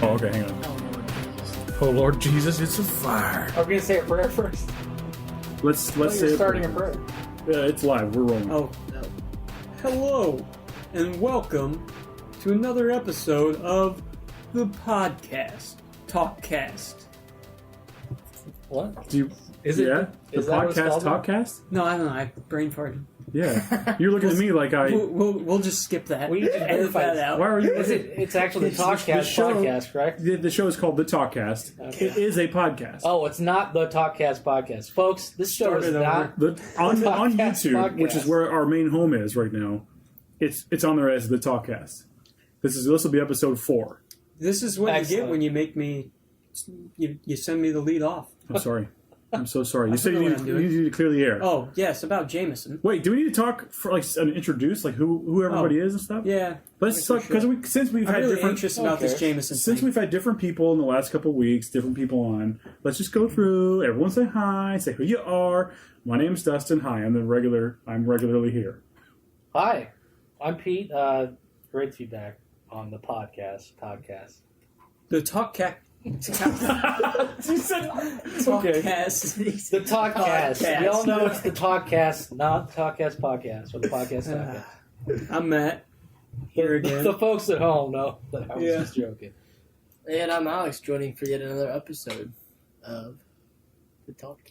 Oh, okay, hang on. Oh, Lord Jesus, it's a fire. Are we going to say a prayer first? Let's say You're starting a prayer. It's live. We're rolling. Oh, no. Hello, and welcome to another episode of the podcast, TalkCast. What? Do you? Is it? Yeah, Is the that what it's podcast, called? TalkCast. No, I don't know. I brain farted. Yeah, you're looking at me like I. We'll just skip that. We need to edit verify that out. Why are you? It's actually the The TalkCast show- podcast, correct? The show is called the TalkCast. Okay. It is a podcast. Oh, it's not the TalkCast podcast. Folks, this show is Started not... On TalkCast YouTube, podcast. which is where our main home is right now, it's on there as the TalkCast. This will be episode 4. This is what you Excellent. get when you make me. You send me the lead off. I'm sorry. I'm so sorry. You I said don't you know what I'm doing. need to clear the air. Oh yes, about Jameson. Wait, do we need to talk for introduce who everybody is and stuff? Yeah. Let's I talk think we because since we've I'm had really different anxious about this Okay. Jameson since thing. we've had different people in the last couple of weeks, different people on. Let's just go through. Everyone say hi. Say who you are. My name's Dustin. Hi, I'm regularly here. Hi, I'm Pete. Great feedback on the podcast. The TalkCast. You said TalkCast. The TalkCast. Podcast. We all know it's the TalkCast, not the TalkCast podcast, or the podcast TalkCast. I'm Matt. Here again. The folks at home know that I was Yeah. just joking. And I'm Alex, joining for yet another episode of the TalkCast.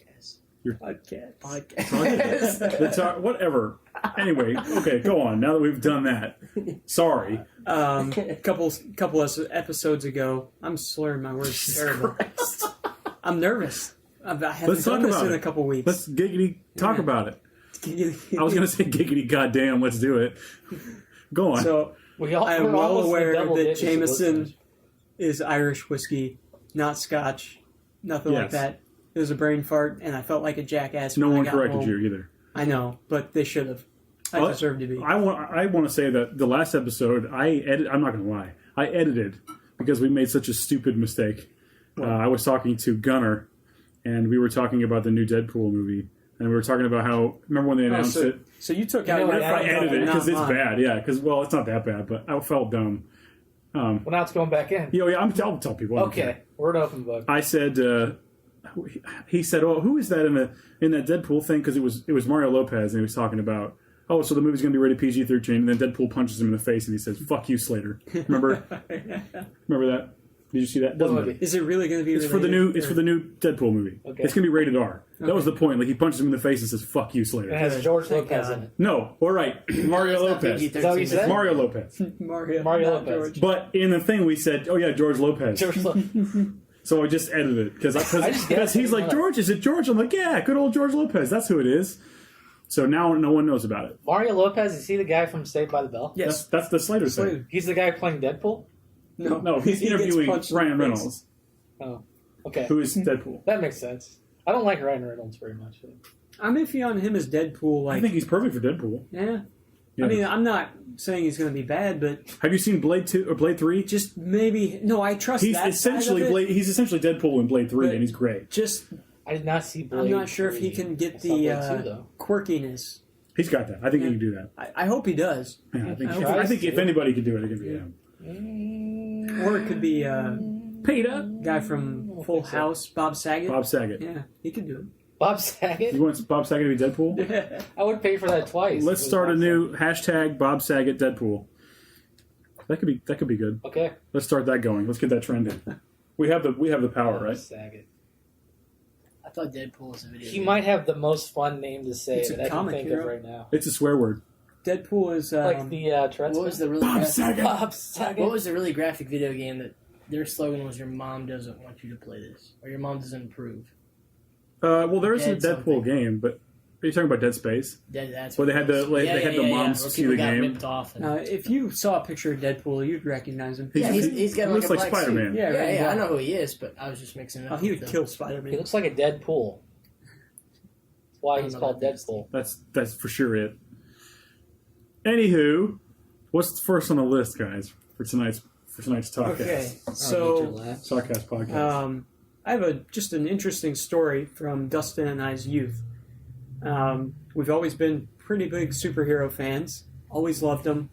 Podcast. whatever. Anyway, okay, go on. Now that we've done that, sorry. Couple episodes ago, I'm slurring my words terrible. I'm nervous. I haven't Let's talk done this about in it. a couple weeks. Let's giggity talk Yeah. about it. I was going to say giggity goddamn. Let's do it. Go on. So I I am am well aware that Jameson is Irish whiskey, not Scotch, nothing like Yes. that. It was a brain fart, and I felt like a jackass. No when I one got corrected home. you either. I know, but they should have. I Well, deserve to be. I want to say that the last episode I'm not going to lie. I edited because we made such a stupid mistake. I was talking to Gunnar, and we were talking about the new Deadpool movie, and we were talking about how remember when they announced it. So you took You out know your what, I part, edited it not because it's mine. bad. Yeah, because it's not that bad, but I felt dumb. Well, now it's going back in. I'll tell people. I don't care. Okay, word open book. I said. He said, "Oh, who is that in that Deadpool thing?" Because it was Mario Lopez, and he was talking about, "Oh, so the movie's going to be rated PG-13." And then Deadpool punches him in the face, and he says, "Fuck you, Slater." Remember? Remember that? Did you see that? Doesn't What matter. movie? Is it really going to be? It's for the new. It's for the new Deadpool movie. Okay. It's going to be rated R. That was the point. Like he punches him in the face and says, "Fuck you, It Slater." has George Thank Lopez God. in it. No, all right, Mario It's not Lopez. Is that what you PG-13. said? Mario Lopez. Mario Mario not Lopez. George. But in the thing we said, "Oh yeah, George Lopez." George Lopez. So I just edited it because just guessed. he's like, "George, is it George?" I'm like, "Yeah, good old George Lopez. That's who it is." So now no one knows about it. Mario Lopez, is he the guy from Saved by the Bell? Yes. That's the Slater thing. Slater. He's the guy playing Deadpool? No, he's He gets interviewing punched in the Ryan face. Reynolds, Oh, okay. who is Deadpool. That makes sense. I don't like Ryan Reynolds very much. I'm iffy on him as Deadpool. I Like, think he's perfect for Deadpool. yeah. Yeah. I mean, I'm not saying he's going to be bad, but Have you seen Blade 2 or Blade 3? just maybe. No, I trust He's that essentially side of it. Blade. He's essentially Deadpool in Blade 3, But- and he's great. Just, I did not see Blade I'm not sure if he 3. can get I saw Blade the 2, though. quirkiness. He's got that. I think he can do that. I hope he does. Yeah, I think. I If, hope I think he if tries anybody could do it, it could be him. Or it could be Peter, guy from Full House, Bob Saget. Bob Saget. Yeah, he could do Bob Saget? You want Bob Saget to be Deadpool? it. I would pay for that twice. Let's It was start a Bob new hashtag Bob Saget Deadpool. That could be good. Saget. Okay. Let's start that going. Let's get that trending. We have the power, Bob right? Saget. I thought Deadpool was a video. He might have the most fun name to say It's a that I can comic think hero. of right now. It's a swear word. Deadpool is Like the Tourette's. What was the really Bob graphic, Saget. Bob Saget. What was the really graphic video game that their slogan was "Your mom doesn't want you to play this," or "Your mom doesn't approve"? Well, there is a Dead Deadpool something. game, but are you talking about Dead Space? That's Well, they had what it the- was. they had the moms where see people the got game. ripped off. And, if you saw a picture of Deadpool, you'd recognize him. Yeah, he's got he looks like like a black Spider-Man. suit. Yeah, right, I yeah. know who he is, but I was just mixing it Oh, up. he with would the- kill He Spider-Man. looks like a Deadpool. That's why I he's don't know called that. Deadpool. That's for sure it. Anywho, what's first on the list, guys, for tonight's TalkCast? Okay, Oh, so TalkCast podcast. I have just an interesting story from Dustin and I's youth. We've always been pretty big superhero fans, always loved them,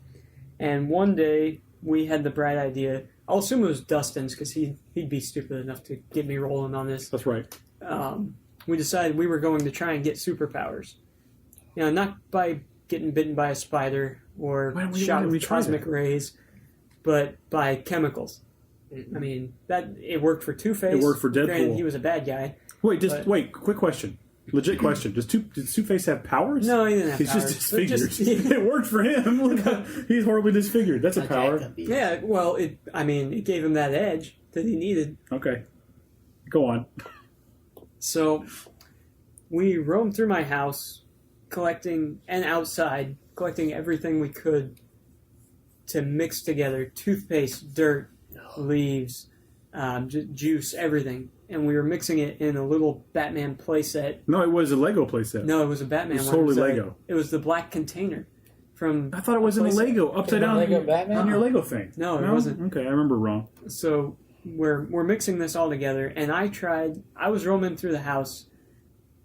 and one day we had the bright idea I'll assume it was Dustin's because he'd be stupid enough to get me rolling on this. That's right. We decided we were going to try and get superpowers. You know, not by getting bitten by a spider or shot with cosmic rays, but by chemicals. I mean, that it worked for Two-Face. It worked for Deadpool. Granted, he was a bad guy. Wait, quick question. Legit question. Did Two-Face have powers? No, he didn't have He's powers. just disfigured. It worked for him. Look, he's horribly disfigured. That's a power. Yeah, well, it gave him that edge that he needed. Okay. Go on. So we roamed through my house, collecting everything we could to mix together toothpaste, dirt, leaves, juice, everything. And we were mixing it in a little Batman playset. No, it was a Lego playset. No, it was a Batman It was one. totally Lego. It was the black container from. I thought it was in a Lego, upside down Lego Batman? on your Lego thing. No, it wasn't. Okay, I remember wrong. So we're mixing this all together, and I was roaming through the house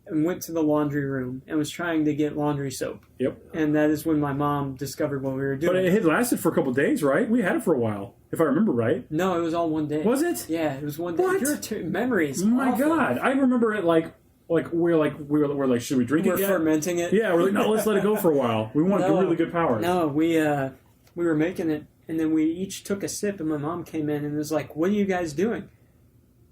and went to the laundry room and was trying to get laundry soap. Yep. And that is when my mom discovered what we were doing. But it had lasted for a couple of days, right? We had it for a while, if I remember right. No, it was all one day. Was it? Yeah, it was one day. What? Your memory is Oh my awful. God, I remember it like we're like, should we drink We're it yet? fermenting it. Yeah, we're like, no, let's let it go for a while. We want No. really good powers. No, we were making it, and then we each took a sip, and my mom came in and was like, "What are you guys doing?"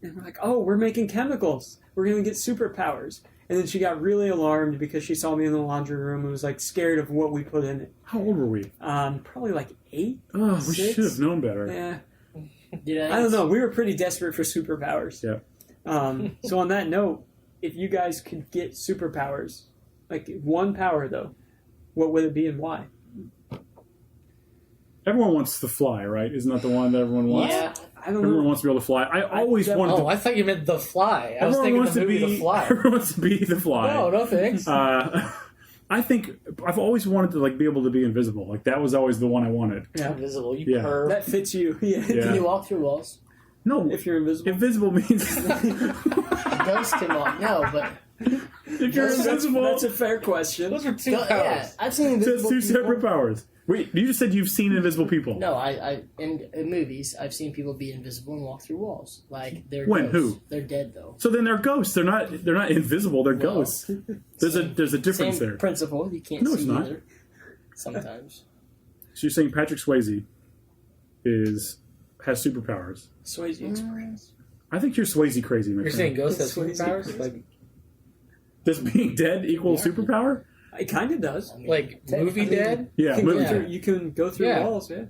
And we're like, "Oh, we're making chemicals. We're gonna get superpowers." And then she got really alarmed because she saw me in the laundry room and was like scared of what we put in it. How old were we? Probably like 8. Oh, we 6? should have known better. Yeah. I don't know. We were pretty desperate for superpowers. Yeah. So on that note, if you guys could get superpowers, like one power though, what would it be and why? Everyone wants to fly, right? Isn't that the one that everyone wants? Yeah. I don't Everyone know. wants to be able to fly. I always wanted to. Oh, I thought you meant The Fly. I was Everyone thinking wants the to movie be. The Fly. Everyone wants to be the fly. No thanks. I think I've always wanted to like be able to be invisible. Like that was always the one I wanted. Yeah. Invisible, you Yeah. perv. That fits you. Yeah. Can you walk through walls? No, If you're invisible. invisible means Ghosts can walk. No, but if you're invisible. That's a fair question. Those are two yeah, powers. I've seen That's invisible two people. separate powers. Wait, you just said you've seen invisible people. No, I in movies I've seen people be invisible and walk through walls. Like they're When? ghosts. Who? They're dead though. So then they're ghosts. They're not invisible. They're Well, ghosts. There's a difference Same there. principle. You can't No, it's see not. either. Sometimes. So you're saying Patrick Swayze has superpowers? Swayze Express. I think you're Swayze crazy, my You're friend. saying ghosts have Swayze superpowers? crazy. Like Does being dead equal superpower? It kind of does. I mean, like movie technically- dead? Yeah, You can, movie go Yeah. through, dead. you can go through Yeah. walls, yeah.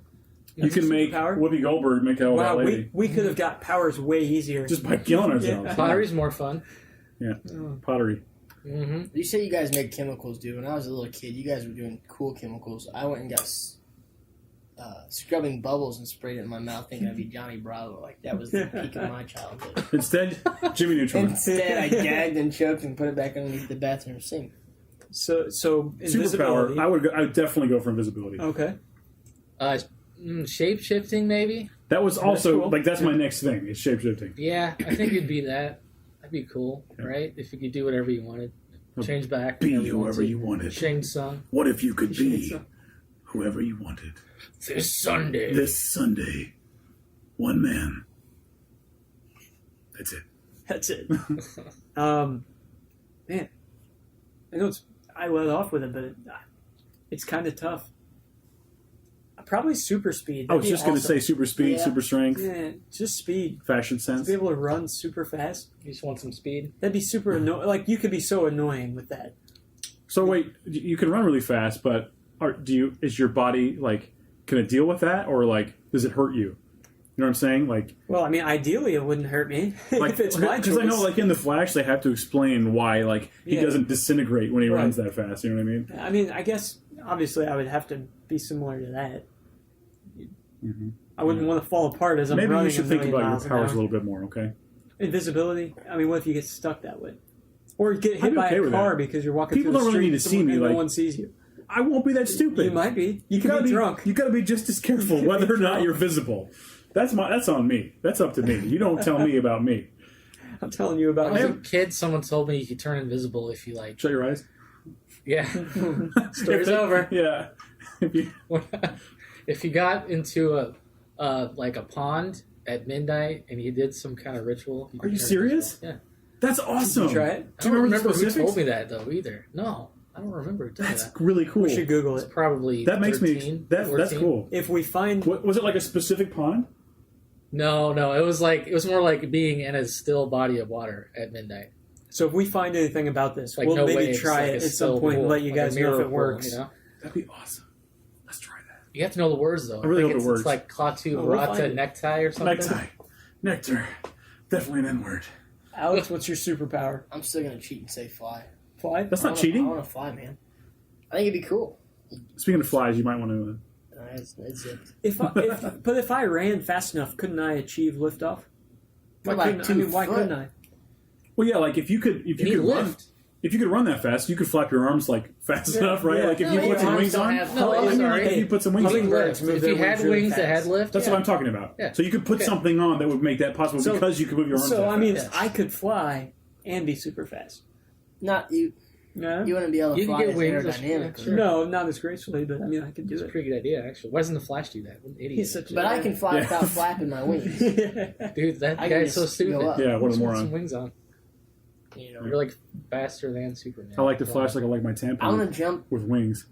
You can make Superpower. Whoopi Goldberg make out with Wow, that lady we could have got powers way easier. just by killing ourselves. Yeah. Pottery's more fun. Pottery. Mm-hmm. You say you guys make chemicals, dude. When I was a little kid, you guys were doing cool chemicals. I went and got scrubbing bubbles and sprayed it in my mouth, thinking I'd be Johnny Bravo. Like that was the peak of my childhood. Instead, Jimmy Neutron. Instead, I gagged and choked and put it back underneath the bathroom sink. So invisibility. Superpower. I would definitely go for invisibility. Okay. Shape shifting, maybe? That was also cool. like that's my next thing is shapeshifting. Yeah, I think it'd be that. That'd be cool, right? If you could do whatever you wanted. Change back. Be whenever whoever wanted. you wanted. Change song. What if you could be whoever you wanted? This Sunday. This Sunday, one man. That's it. That's it. Man, I know I let off with it, but it's kind of tough. Probably super speed. I was That'd be just going to awesome. say super speed, Yeah. super strength, Yeah, just speed. fashion To sense. be able to run super fast. You just want some speed? That'd be super annoying. Like, you could be so annoying with that. So wait, you can run really fast, but is your body like can it deal with that, or like does it hurt you? You know what I'm saying? Like, Well, I mean, ideally it wouldn't hurt me like if it's my choice. because I know like in the Flash they have to explain why like he Yeah. doesn't disintegrate when he Right. runs that fast. You know what I mean? I mean, I guess, obviously, I would have to be similar to that. Mm-hmm. I wouldn't want to fall apart as I'm Maybe running you should a think million about miles your an powers a hour. little bit more. Okay. Invisibility? I mean, what if you get stuck that way? Or get I'd hit be by okay a with car that. because you're walking People through the don't really street need to see me, and like- no one sees you. I won't be that stupid. You might be. You gotta could be drunk. You got to be just as careful whether or not you're visible. That's on me. That's up to me. You don't tell me about me. I'm telling you about When I me. was a kid, someone told me you could turn invisible if you like. Shut your eyes. Yeah. Story's over. Yeah. If you- If you got into a like a pond at midnight, and he did some kind of ritual. Are you serious? Yeah. That's awesome. Did you try it? I Do you don't remember the who specifics? told me that though either. No, I don't remember who told me That's that. really cool. We should Google It's it. probably That makes 13, me. That's 14. cool. If we find What, was it like a specific pond? No, it was more like being in a still body of water at midnight. So if we find anything about this, Like we'll no maybe waves, try like it a at some still point and pool, let you like a guys know if mirror it pool, works. You know? That'd be awesome. Let's try that. You have to know the words though. I really think hope it works. It's like Klaatu Oh, we'll find Barata it. necktie or something. Necktie. Nectar. Definitely an N-word. Alex, what's your superpower? I'm still gonna cheat and say fly. Fly? That's I not wanna- cheating. I want to fly, man. I think it'd be cool. Speaking of flies, you might want to... It's zipped. But if I ran fast enough, couldn't I achieve liftoff? For like Why 2 foot. couldn't I? Well, yeah, like if you could need run... lift. If you could run that fast, you could flap your arms like fast Yeah, enough, right? yeah. Like if No, you your put some arms wings don't on. have- No, I I'm mean, sorry. like if you put some wings on. Hummingbirds move If their you had wings really wings that fast. had lift, That's yeah. what I'm talking about. Yeah. So you could put Okay. something on that would make that possible So- because you could move your arms. So that I mean, Yes. I could fly and be super fast. Not you. No, You wouldn't be able to You can fly get as wings, aerodynamically. sure. no, not as gracefully, but I mean, I could do It's a it. pretty good idea, actually. Why doesn't the Flash do that? What an idiot. He's such a- But I can fly Yeah. without flapping my wings. Dude, that I can guy's so just stupid. go up. Yeah, what a Just put moron. some wings on. You know, You're like faster than Superman. I like to flash like I like my I tampon want to jump. with wings.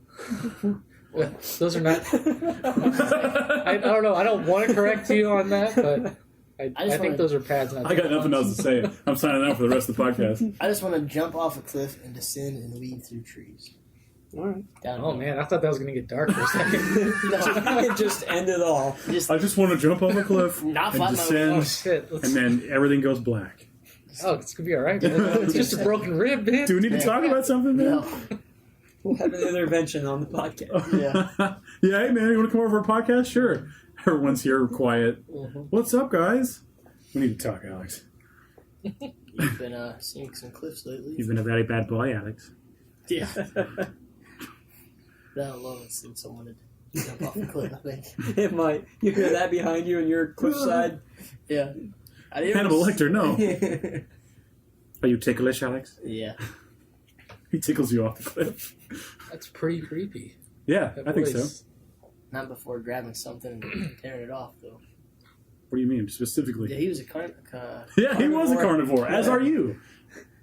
Well, those are not. I don't know. I don't want to correct you on that, but I just think wanna- those are pads. Not I got nothing else to say. I'm signing out for the rest of the podcast. I just want to jump off a cliff and descend and weave through trees. All right. Down Oh man, I thought that was gonna get dark for a second. It just end it all. Just I just want to jump off a cliff not and flap my Oh wings. descend, shit! and then everything goes black. Oh, it's gonna be all right, man. It's just a broken rib, man. Do we need to talk about something, man? No. We'll have an intervention on the podcast. Yeah. Yeah, hey man, you want to come over for a podcast? Sure. Everyone's here quiet. What's up, guys? We need to talk, Alex. You've been seeing some cliffs lately. You've been a very bad boy, Alex. Yeah. That alone has seen someone to jump off a cliff, I think. It might. You hear that behind you, and you're cliffside. Yeah. I didn't Hannibal Lecter, no. Are you ticklish, Alex? Yeah. He tickles you off the cliff. That's pretty creepy. Yeah, That I think so. voice. Not before grabbing something and tearing it off, though. What do you mean, Yeah, specifically? he was a Yeah, he was a carnivore, as are you.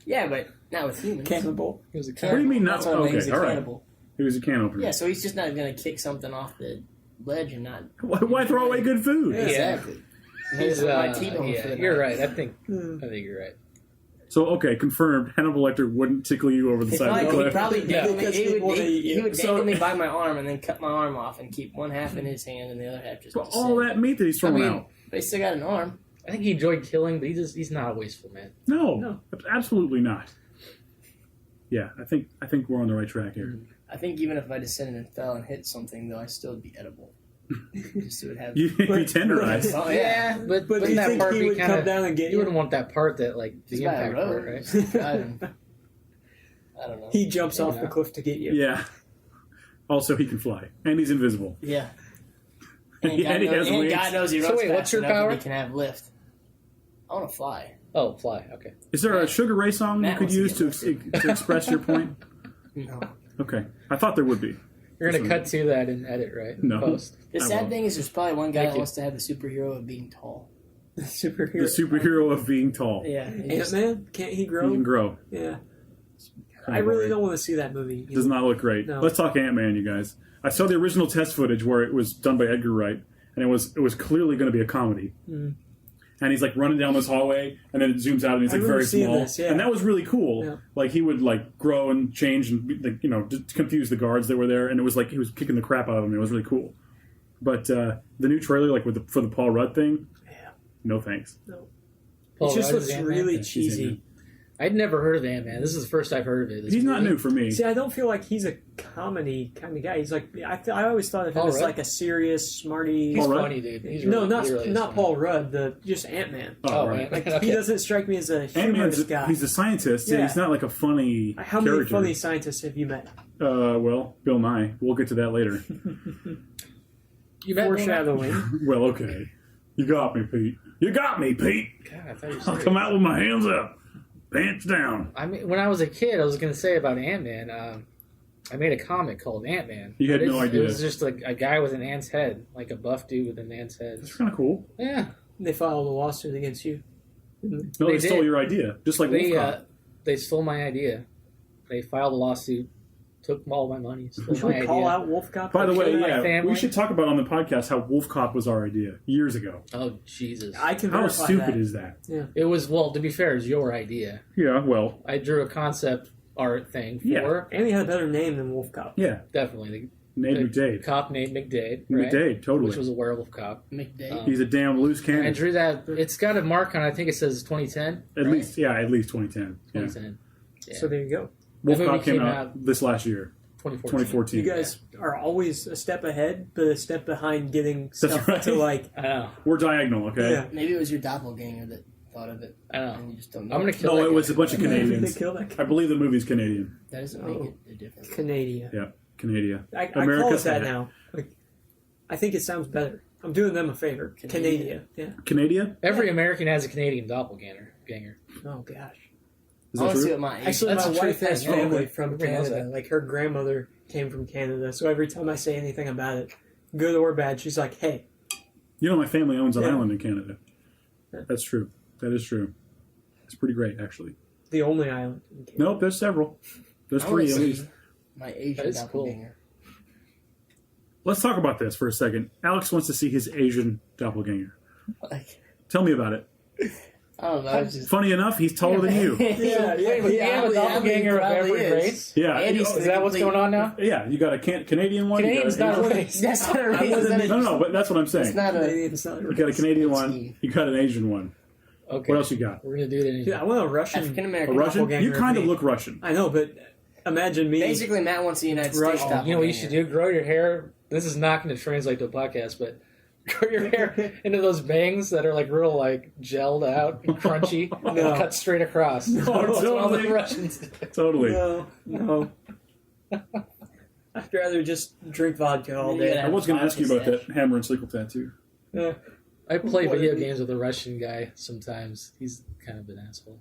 Yeah, but not with humans. Cannibal. He was a What do you mean not? That's what I mean, he's Okay, a all right. cannibal. He was a can opener. Yeah, so he's just not going to kick something off the ledge and not... Why throw away good food? Yeah. Exactly. He's, My T-bone yeah, for the you're night. right. I think you're right. So, okay, confirmed. Hannibal Lecter wouldn't tickle you over the He side of the probably, he cliff. probably dangle me, Because he he wanna would, eat you. he would So- dangle me by my arm and then cut my arm off and keep one half in his hand and the other half just But descend. all that meat that he's throwing I mean- out. But he still got an arm. I think he enjoyed killing, but he's not a wasteful man. No, absolutely not. Yeah, I think we're on the right track here. I think even if I descended and fell and hit something, though, I still would be edible. Just it would have... You'd be tenderized. Oh, yeah. but But do wouldn't you that think part he be would kind come of? down and get You you? wouldn't want that part that like the He's by a impact part, road. right? Driving. I don't know. He jumps off Yeah. the cliff to get you. Yeah. Also, he can fly, and he's invisible. Yeah. And he has wings. God knows he So runs wait, fast what's your enough that power? He can have lift. I want to fly. Oh, fly. Okay. Is there a Sugar Ray song Matt you could wants to use get to express your point? No. Okay, I thought there would be. You're gonna cut to that and edit, right? No. Post. The I sad won't. thing is there's probably one guy Thank that you. wants to have the superhero of being tall. Superhero. The superhero of being tall. Yeah. Ant Man? Can't he He grow? can grow. Yeah. Kinda I really boring. don't want to see that movie. Does not look great. No. Let's talk Ant-Man, you guys. I saw the original test footage where it was done by Edgar Wright, and it was clearly going to be a comedy. Mm. And he's like running down this hallway, and then it zooms out, and he's I like remember very seeing small. this, yeah. And that was really cool. Yeah. Like he would like grow and change, and like, just confuse the guards that were there. And it was like he was kicking the crap out of them. It was really cool. But the new trailer, like for the Paul Rudd thing, Yeah. no thanks. Paul It just Rudd is looks Ant-Man? really Yeah, he's cheesy. Ant-Man. I'd never heard of Ant-Man. This is the first I've heard of it. He's not new for me. See, I don't feel like he's a comedy kind of guy. He's like I always thought of him Paul as Rudd? like a serious, smarty. He's Paul Rudd? funny, dude. He's no, really, really not funny. Paul Rudd. Just Ant Man. Oh, right. right. Like he doesn't strike me as a humorous Ant-Man's guy. he's a scientist, and Yeah. he's not like a funny How many character. funny scientists have you met? Well, Bill Nye. We'll get to that later. You met Bill Nye? Foreshadowing. Well, okay. You got me, Pete. You got me, Pete. God, I thought you were I'll serious. come out with my hands up. Pants down. I mean, when I was a kid, I was going to say about Ant-Man. I made a comic called Ant-Man. You had But no idea. It was just like a guy with an ant's head, like a buff dude with an ant's head. That's kind of cool. Yeah. They filed a lawsuit against you. No, They they stole did. your idea, just like Wolf They stole my idea. They filed a lawsuit, took all my money, stole Should my we idea. call out Wolf Cop? By the way, Kill my yeah, family. we should talk about on the podcast how Wolf Cop was our idea years ago. Oh, Jesus. I can How verify stupid that. is that? It was, well, to be fair, it was your idea. Yeah, well, I drew a concept art thing for, Yeah. And he had a better name than Wolf Cop. yeah, definitely, Nate the McDade. cop named McDade, right? McDade, totally. Which was a werewolf cop. McDade. He's a damn loose I cannon. drew that. It's got a mark on it. I think it says 2010. At least 2010. Yeah. 2010. Yeah. So there you go. Wolf That movie Cop came came out out this last year, 2014. 2014. You guys are always a step ahead, but a step behind getting That's stuff right. to like. I know. We're diagonal, okay? Yeah. Maybe it was your doppelganger that thought of it. I know. And you just don't know. I'm going to kill No, that it was guy. a bunch of They Canadians. killed that I believe the movie's Canadian. That doesn't make it a difference. Canada. Yeah, Canada. I call it America's that ahead. now. Like, I think it sounds better. I'm doing them a favor. Canada. Yeah. Canada? Every American has a Canadian doppelganger. Oh gosh. Is I that want to see true? what my age Actually, That's my a true wife has thing, yeah. family from Everybody knows Canada. that. Like her grandmother came from Canada, so every time I say anything about it, good or bad, she's like, "Hey, You know, my family owns an Yeah. island in Canada. That's true. That is true. It's pretty great, actually. the only island." In Canada. Nope, there's several. There's I wanna three at see least. my Asian That is cool. doppelganger. Let's talk about this for a second. Alex wants to see his Asian doppelganger. Like, Tell me about it. I don't know. It's just, Funny enough, he's taller than you. Yeah, Wait, you have a doppelganger of every race? Yeah. And he's Is that what's going on now? Yeah, you got a Canadian one. Canadian's you got not a, a race. That's not a race. No, but that's what I'm saying. It's not a. Canadian's not a You got a race. Canadian It's one. Steve. You got an Asian one. Okay. What else you got? We're going to do it anyway. Yeah, I want a Russian. African A American. Russian? doppelganger You kind of of me. look Russian. I know, but imagine me. Basically, Matt wants the United States Russian. doppelganger. You know what you should do? Grow your hair. This is not going to translate to a podcast, but grow your hair into those bangs that are like real like gelled out and crunchy and No. cut straight across. No, That's what all the totally. Russians do. Totally. No. I'd rather just drink vodka all day. I was going to ask you about that hammer and sickle tattoo. Yeah. I play What video is he? games with a Russian guy sometimes. He's kind of an asshole.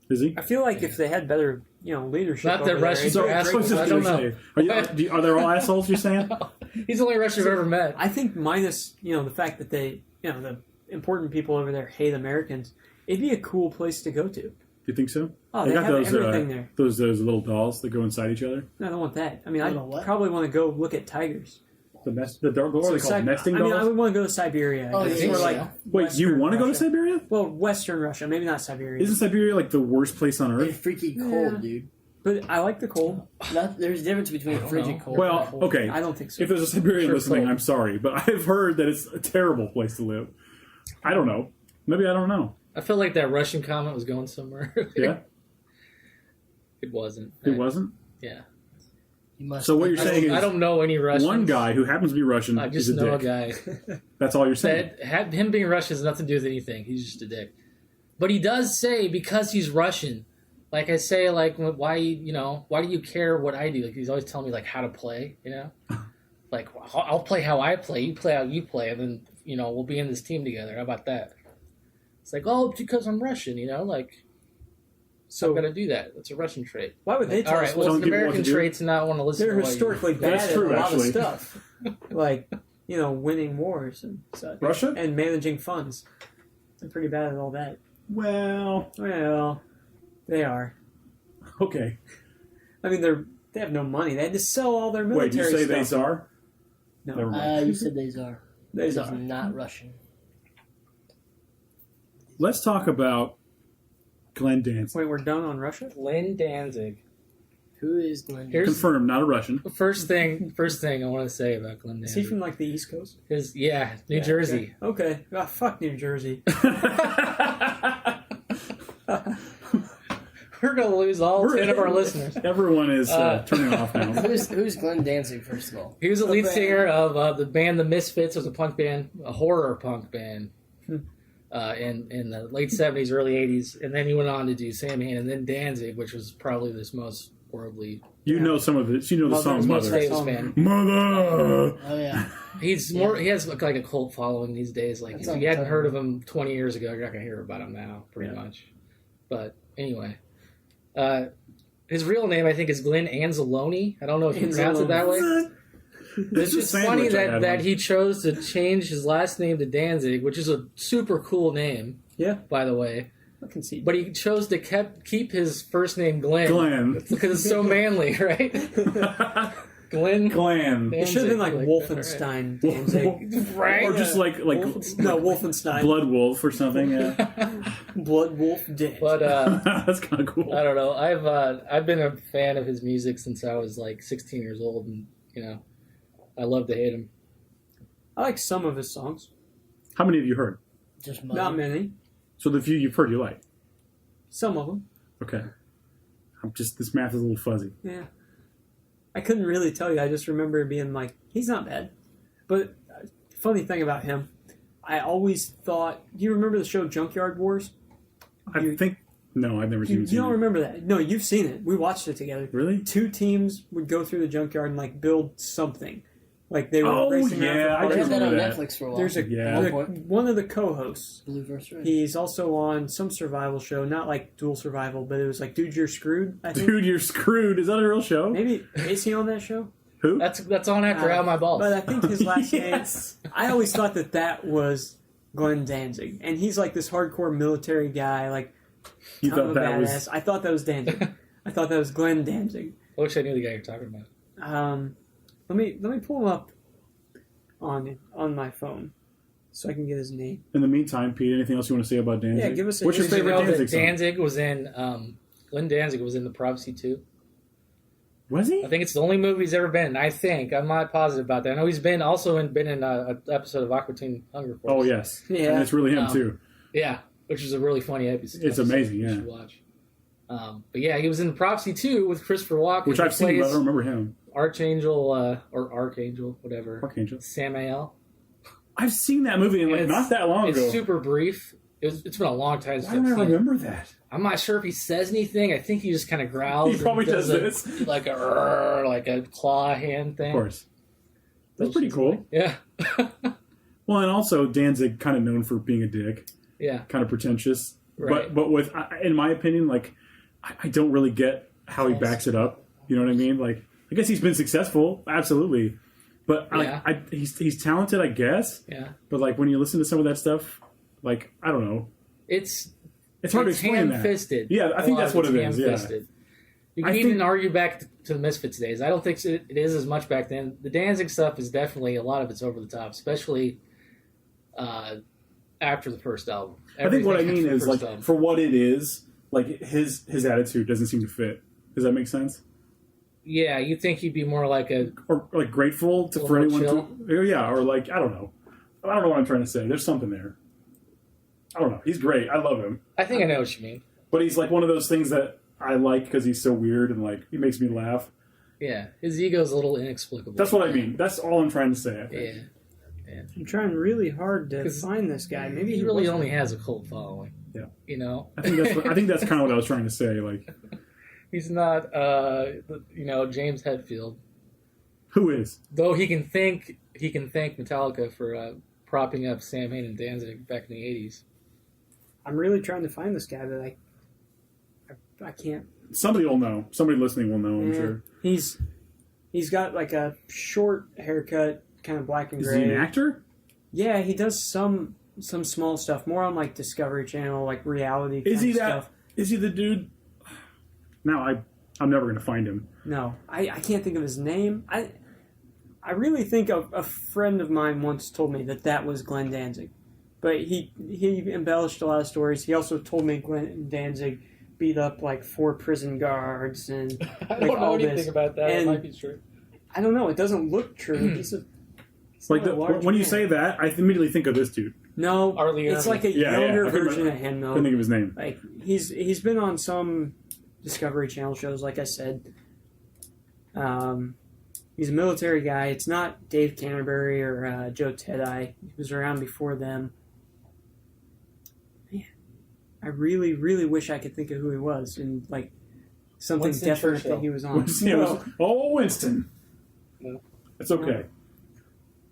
Is he? I feel like if they had better, leadership. Not that over there, Russians it'd are be I great. was just I don't gonna know. say, are they all assholes, you're saying? He's the only Russian I've ever met. I think minus, the fact that they, the important people over there hate Americans, it'd be a cool place to go to. You think so? Oh, they got have those, everything there. those little dolls that go inside each other. No, I don't want that. I mean, I Little what? probably want to go look at tigers. The dark, what are they called? Nesting I dolls? mean, I would want to go to Siberia. Oh, I guess, yeah, or yeah. like Wait, you Western want to go to Russia. Siberia? Well, Western Russia, maybe not Siberia. Isn't Siberia like the worst place on It's earth? freaky cold, Yeah. dude. But I like the cold. There's a difference between don't frigid know. cold. Well, and cold. okay. I don't think so. If there's a Siberian Sure, listening, cold. I'm sorry, but I've heard that it's a terrible place to live. I don't know. Maybe I don't know. I felt like that Russian comment was going somewhere. Yeah, It wasn't. it wasn't. Yeah. You must So what you're I saying don't, is I don't know any Russians. one guy who happens to be Russian I just is a know dick. a guy. That's all you're saying. Him being Russian has nothing to do with anything. He's just a dick. But he does say because he's Russian, like I say, like why do you care what I do? Like he's always telling me like how to play, like I'll play how I play, you play how you play, and then we'll be in this team together. How about that? It's like because I'm Russian, like So I'm gonna do that. That's a Russian trait. why would they Like, tell all us right, what well, Some it's an people want American to do. trait to not want to listen. they're to what you- historically That's bad true, at a lot actually. of stuff, like winning wars and such, Russia? and managing funds. They're pretty bad at all that. Well, Well, they are. okay. I mean, they have no money. They had to sell all their Wait, military did you say they stuff. are? No, Never mind. You said they are. they This is are. not Russian. Let's talk about Glenn Danzig. Wait, we're done on Russia. Lynn Danzig. Who is Glenn? Here's- Confirmed, not a Russian. The first thing I want to say about Glenn Is he Danzig from like the East Coast? is New Yeah, Jersey. Okay. Ah, fuck New Jersey. We're gonna lose all 10 of our listeners. Everyone is turning off now. Who's Glenn Danzig? First of all, He was the lead band. singer of the band The Misfits. It was a punk band, a horror punk band, in the late 70s, early 80s. And then he went on to do Sammy and then Danzig, which was probably this most horribly You know some of it. You know the song most Mother. famous band. Mother! oh yeah, He's more. He has like a cult following these days. Like That's if you hadn't unfair. heard of him 20 years ago, you're not gonna hear about him now, pretty Yeah. much. But anyway, His real name, I think, is Glenn Anzalone. I don't know if you pronounce it that way. It's just funny that he chose to change his last name to Danzig, which is a super cool name. Yeah, by the way. I can see. But he chose to keep his first name Glenn. Because it's so manly, right? Glenn. It should have been like Wolfenstein. Danzig. Right? Or just like Wolfenstein. Blood Wolf or something. Yeah. Blood Wolf Dead. But that's kind of cool. I don't know. I've been a fan of his music since I was like 16 years old, and I love to hate him. I like some of his songs. How many have you heard? Just not many. So the few you've heard, you like? Some of them. Okay. This math is a little fuzzy. Yeah. I couldn't really tell you. I just remember being like, he's not bad. But funny thing about him, I always thought. Do you remember the show Junkyard Wars? No, I've never seen it. You don't remember that? No, you've seen it. We watched it together. Really? 2 teams would go through the junkyard and like build something. Like they were racing around. I had that on Netflix for a while. There's one of the co-hosts. Blue vs. Red. He's also on some survival show, not like Dual Survival, but it was like Dude, You're Screwed. I think. Dude, You're Screwed. Is that a real show? Maybe is he on that show? Who? That's on after Out My Balls. But I think his last Yes. name. I always thought that was Glenn Danzig, and he's like this hardcore military guy, like You thought that badass. was? I thought that was Danzig. I thought that was Glenn Danzig. I wish I knew the guy you're talking about. Let me pull him up on my phone so I can get his name. In the meantime, Pete, anything else you want to say about Danzig? Yeah, give us a What's your Did you favorite know that Danzig song? Danzig was in Glenn Danzig was in The Prophecy 2. Was he? I think it's the only movie he's ever been in. I think. I'm not positive about that. I know he's been in an episode of Aqua Teen Hunger Force. Oh, yes. Yeah. And it's really him, too. Yeah, which is a really funny episode. It's amazing, You yeah. should watch. But yeah, he was in The Prophecy 2 with Christopher Walken. Which I've seen, but I don't remember him. Archangel, or Archangel, whatever. Archangel. Samael. I've seen that movie not that long ago. It's super brief. It's been a long time since Why don't I remember that? I'm not sure if he says anything. I think he just kind of growls. He probably does this. like a claw hand thing. Of course. That's pretty cool. Yeah. Well, and also Danzig kind of known for being a dick. Yeah. Kind of pretentious. Right. But with, in my opinion, like, I don't really get how he backs it up. You know what I mean? Like, I guess he's been successful, absolutely. But he's talented, I guess. Yeah. But like when you listen to some of that stuff, like I don't know, it's hard to explain that. Ham-fisted. Yeah, I think that's what it is. Yeah. You can even argue back to the Misfits days. I don't think it is as much back then. The Danzig stuff is definitely a lot of it's over the top, especially after the first album. I think what I mean is like album. for what it is, like his attitude doesn't seem to fit. Does that make sense? Yeah, you think he'd be more like or like grateful for anyone to, yeah, or like I don't know what I'm trying to say. There's something there. I don't know. He's great. I love him. I think I know what you mean. But he's like one of those things that I like because he's so weird and like he makes me laugh. Yeah, his ego's a little inexplicable. That's what I mean. That's all I'm trying to say. I think. Yeah. I'm trying really hard to find this guy. Maybe he really only has a cult following. Yeah. You know. I think that's kind of what I was trying to say. Like. He's not, James Hetfield. Who is? Though he can thank Metallica for propping up Sam Hain and Danzig back in the 80s. I'm really trying to find this guy, but I can't. Somebody will know. Somebody listening will know, I'm sure. He's got like a short haircut, kind of black and gray. Is he an actor? Yeah, he does some small stuff, more on like Discovery Channel, like reality kind of stuff. Is he the dude? Now I'm never going to find him. No, I can't think of his name. I really think a friend of mine once told me that was Glenn Danzig, but he embellished a lot of stories. He also told me Glenn Danzig beat up like 4 prison guards and I don't know anything about that. It might be true. I don't know. It doesn't look true. He's like when you say that, I immediately think of this dude. No, it's like a younger version of him though. I couldn't think of his name. Like he's been on some Discovery Channel shows, like I said. He's a military guy. It's not Dave Canterbury or Joe Tedeye. He was around before them. Man, I really, really wish I could think of who he was and like something Winston definite Churchill. that he was on. Winston. No. It's okay.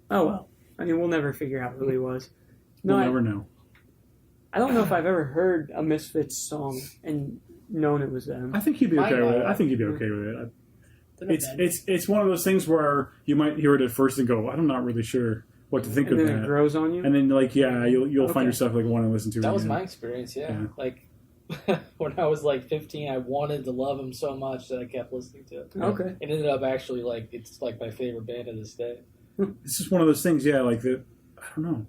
Oh well. I mean, we'll never figure out who he was. We'll never know. I don't know if I've ever heard a Misfits song and known it was them. I think he'd be Might okay with it. not. I think he'd be okay with it. They're not It's bad. it's one of those things where you might hear it at first and go, I'm not really sure what to think And of then it that. grows on you. And then you'll Okay. find yourself like wanting to listen to it. That was again. my experience, yeah. Yeah. Like when I was like 15, I wanted to love him so much that I kept listening to it. Okay. It ended up actually like it's like my favorite band to this day. It's just one of those things, yeah. Like I don't know.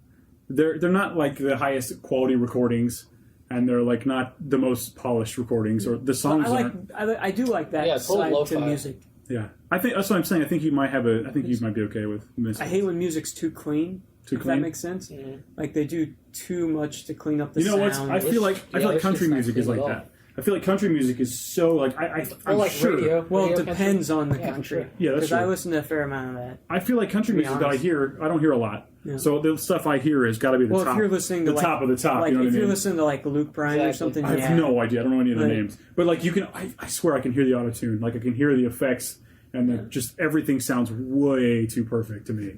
They're not like the highest quality recordings, and they're like not the most polished recordings, or the songs aren't. I do like that Yeah, it's totally side to lo-fi. music. Yeah, I think that's what I'm saying. I think you might have I think you might be okay with this. I hate when music's too clean. Too if clean? that makes sense. Mhm. Like they do too much to clean up the You know what? sound. I feel like Yeah, country it's not music is clean like at all. that. I feel like country music is so like Or I'm like sure. radio. Well, it radio depends country. on the Yeah, for country. sure. Yeah, that's Because I true. listen to a fair amount of that. I feel like country To be music that I honest. hear, I don't hear a lot. Yeah. So the stuff I hear has got to be the Well, top. if you're listening to the like, top of the top. like You know what if I you're mean? listening to like Luke Bryan or Exactly. something, I have yeah. no idea. I don't know any of the Right. names. But like you can, I swear I can hear the auto tune. Like I can hear the effects, and just everything sounds way too perfect to me.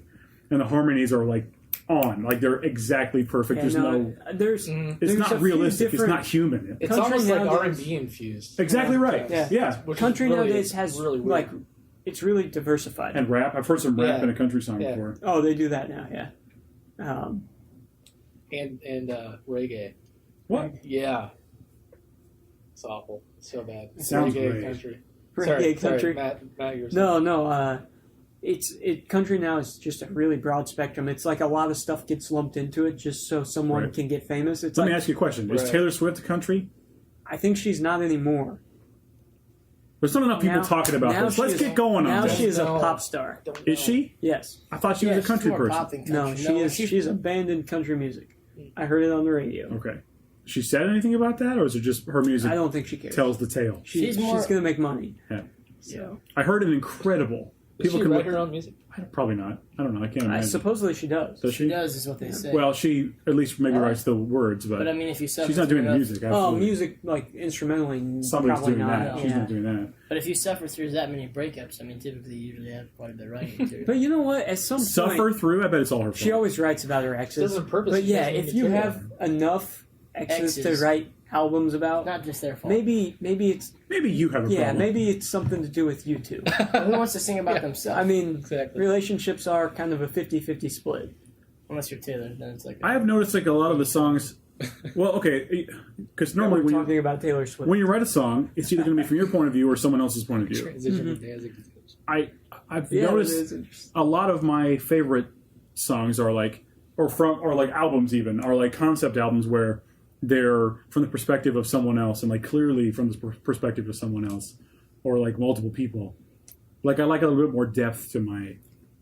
And the harmonies are like on, like they're exactly perfect. Yeah, There's no, there's it's there's a not few realistic. It's different- not human. It's Country almost like nowadays- R&B infused. Exactly right. Yeah. Yeah. Which is country really- nowadays has really weird. like it's really diversified. And rap. I've heard some rap Yeah. in a country song Yeah. before. Oh, they do that now, yeah. and reggae. What? Yeah. It's awful. It's so bad. Sounds reggae great. country. Reggae country. Matt, you're saying. No. Country now is just a really broad spectrum. It's like a lot of stuff gets lumped into it just so someone Right. can get famous. It's Let like me ask you a question. Is Right. Taylor Swift a country? I think she's not anymore. There's not enough people Now- talking about now this. she Let's is- get going on Now this. she is a No. pop star. Don't Is know. she? Yes. I thought she Yeah, was a country she's more person. pop than No, country. she's abandoned country music. I heard it on the radio. Okay. She said anything about that, or is it just her music I don't think she cares. tells the tale? She's more- She's going to make money. Yeah. So I heard an incredible. Does she can write look- her own music? Probably not. I don't know. I can't imagine. supposedly she does. Does She she? does, is what they say. Well, she at least maybe Well, writes the words, but, but I mean, if you suffer she's not through doing the enough, music. Oh, Absolutely. music like instrumentally. Somebody's probably doing not. that. no. She's Yeah. not doing that. But if you suffer through that many breakups, I mean, typically you usually have quite a bit of writing material. But you know what? At some Suffer point, through. I bet it's all her fault. she always writes about her exes. Does it on purpose. But She yeah, doesn't if need you to. have enough exes to Exes. write albums about, Not just their fault. maybe it's Maybe you have a yeah, problem. maybe it's something to do with you two. Who wants to sing about themselves? I mean, Exactly. relationships are kind of a 50-50 split. Unless you're Taylor, then it's like I have noticed like a lot of the songs. Well, okay, because normally We're when talking you, about Taylor Swift. when you write a song, it's either going to be from your point of view or someone else's point of view. Transition Mm-hmm. to Danzig. I've Yeah, it noticed is interesting. a lot of my favorite songs are like, or like albums even, are like concept albums where they're from the perspective of someone else and like clearly from the perspective of someone else, or like multiple people. Like I like a little bit more depth to my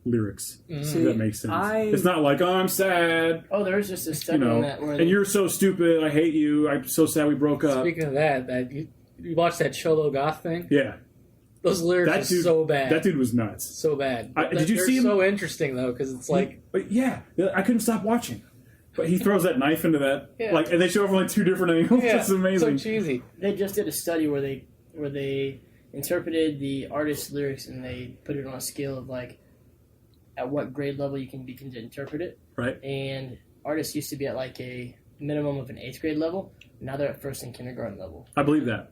lyrics. If that makes sense. It's not like, oh, I'm sad, oh, there's just a you study know, on that where and you're so stupid. I hate you. I'm so sad we broke up. Speaking of that you watched that Cholo Goth thing? Yeah, Those lyrics that are dude. so bad. That dude was nuts. So bad. Did you They're see him? so interesting though, because it's like But yeah, I couldn't stop watching. But he throws that knife into that, Yeah. like, and they show it from like two different angles. yeah, It's amazing. so cheesy. they just did a study where they interpreted the artist's lyrics and they put it on a scale of like at what grade level you can begin to interpret it. Right. And artists used to be at like a minimum of an 8th grade level. Now they're at first and kindergarten level. I believe that.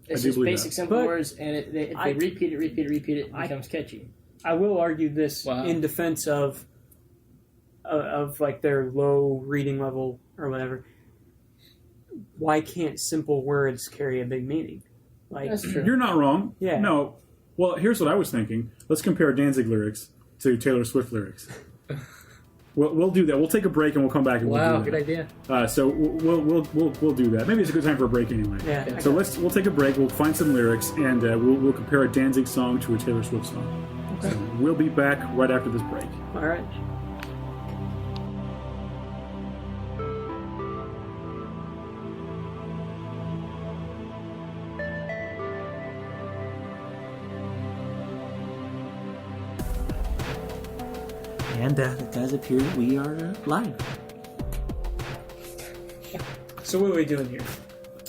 It's do just believe basic, that. simple But words, and if they repeat it, it becomes catchy. I will argue this Wow. in defense of like their low reading level or whatever. Why can't simple words carry a big meaning? Like That's true. You're not wrong. Yeah. No. Well, here's what I was thinking. Let's compare Danzig lyrics to Taylor Swift lyrics. We'll do that. We'll take a break and we'll come back and Wow, we'll do good that. idea. So we'll do that. Maybe it's a good time for a break anyway. yeah. So we'll take a break. We'll find some lyrics and we'll compare a Danzig song to a Taylor Swift song. So we'll be back right after this break. All right. And it does appear that we are live. So what are we doing here?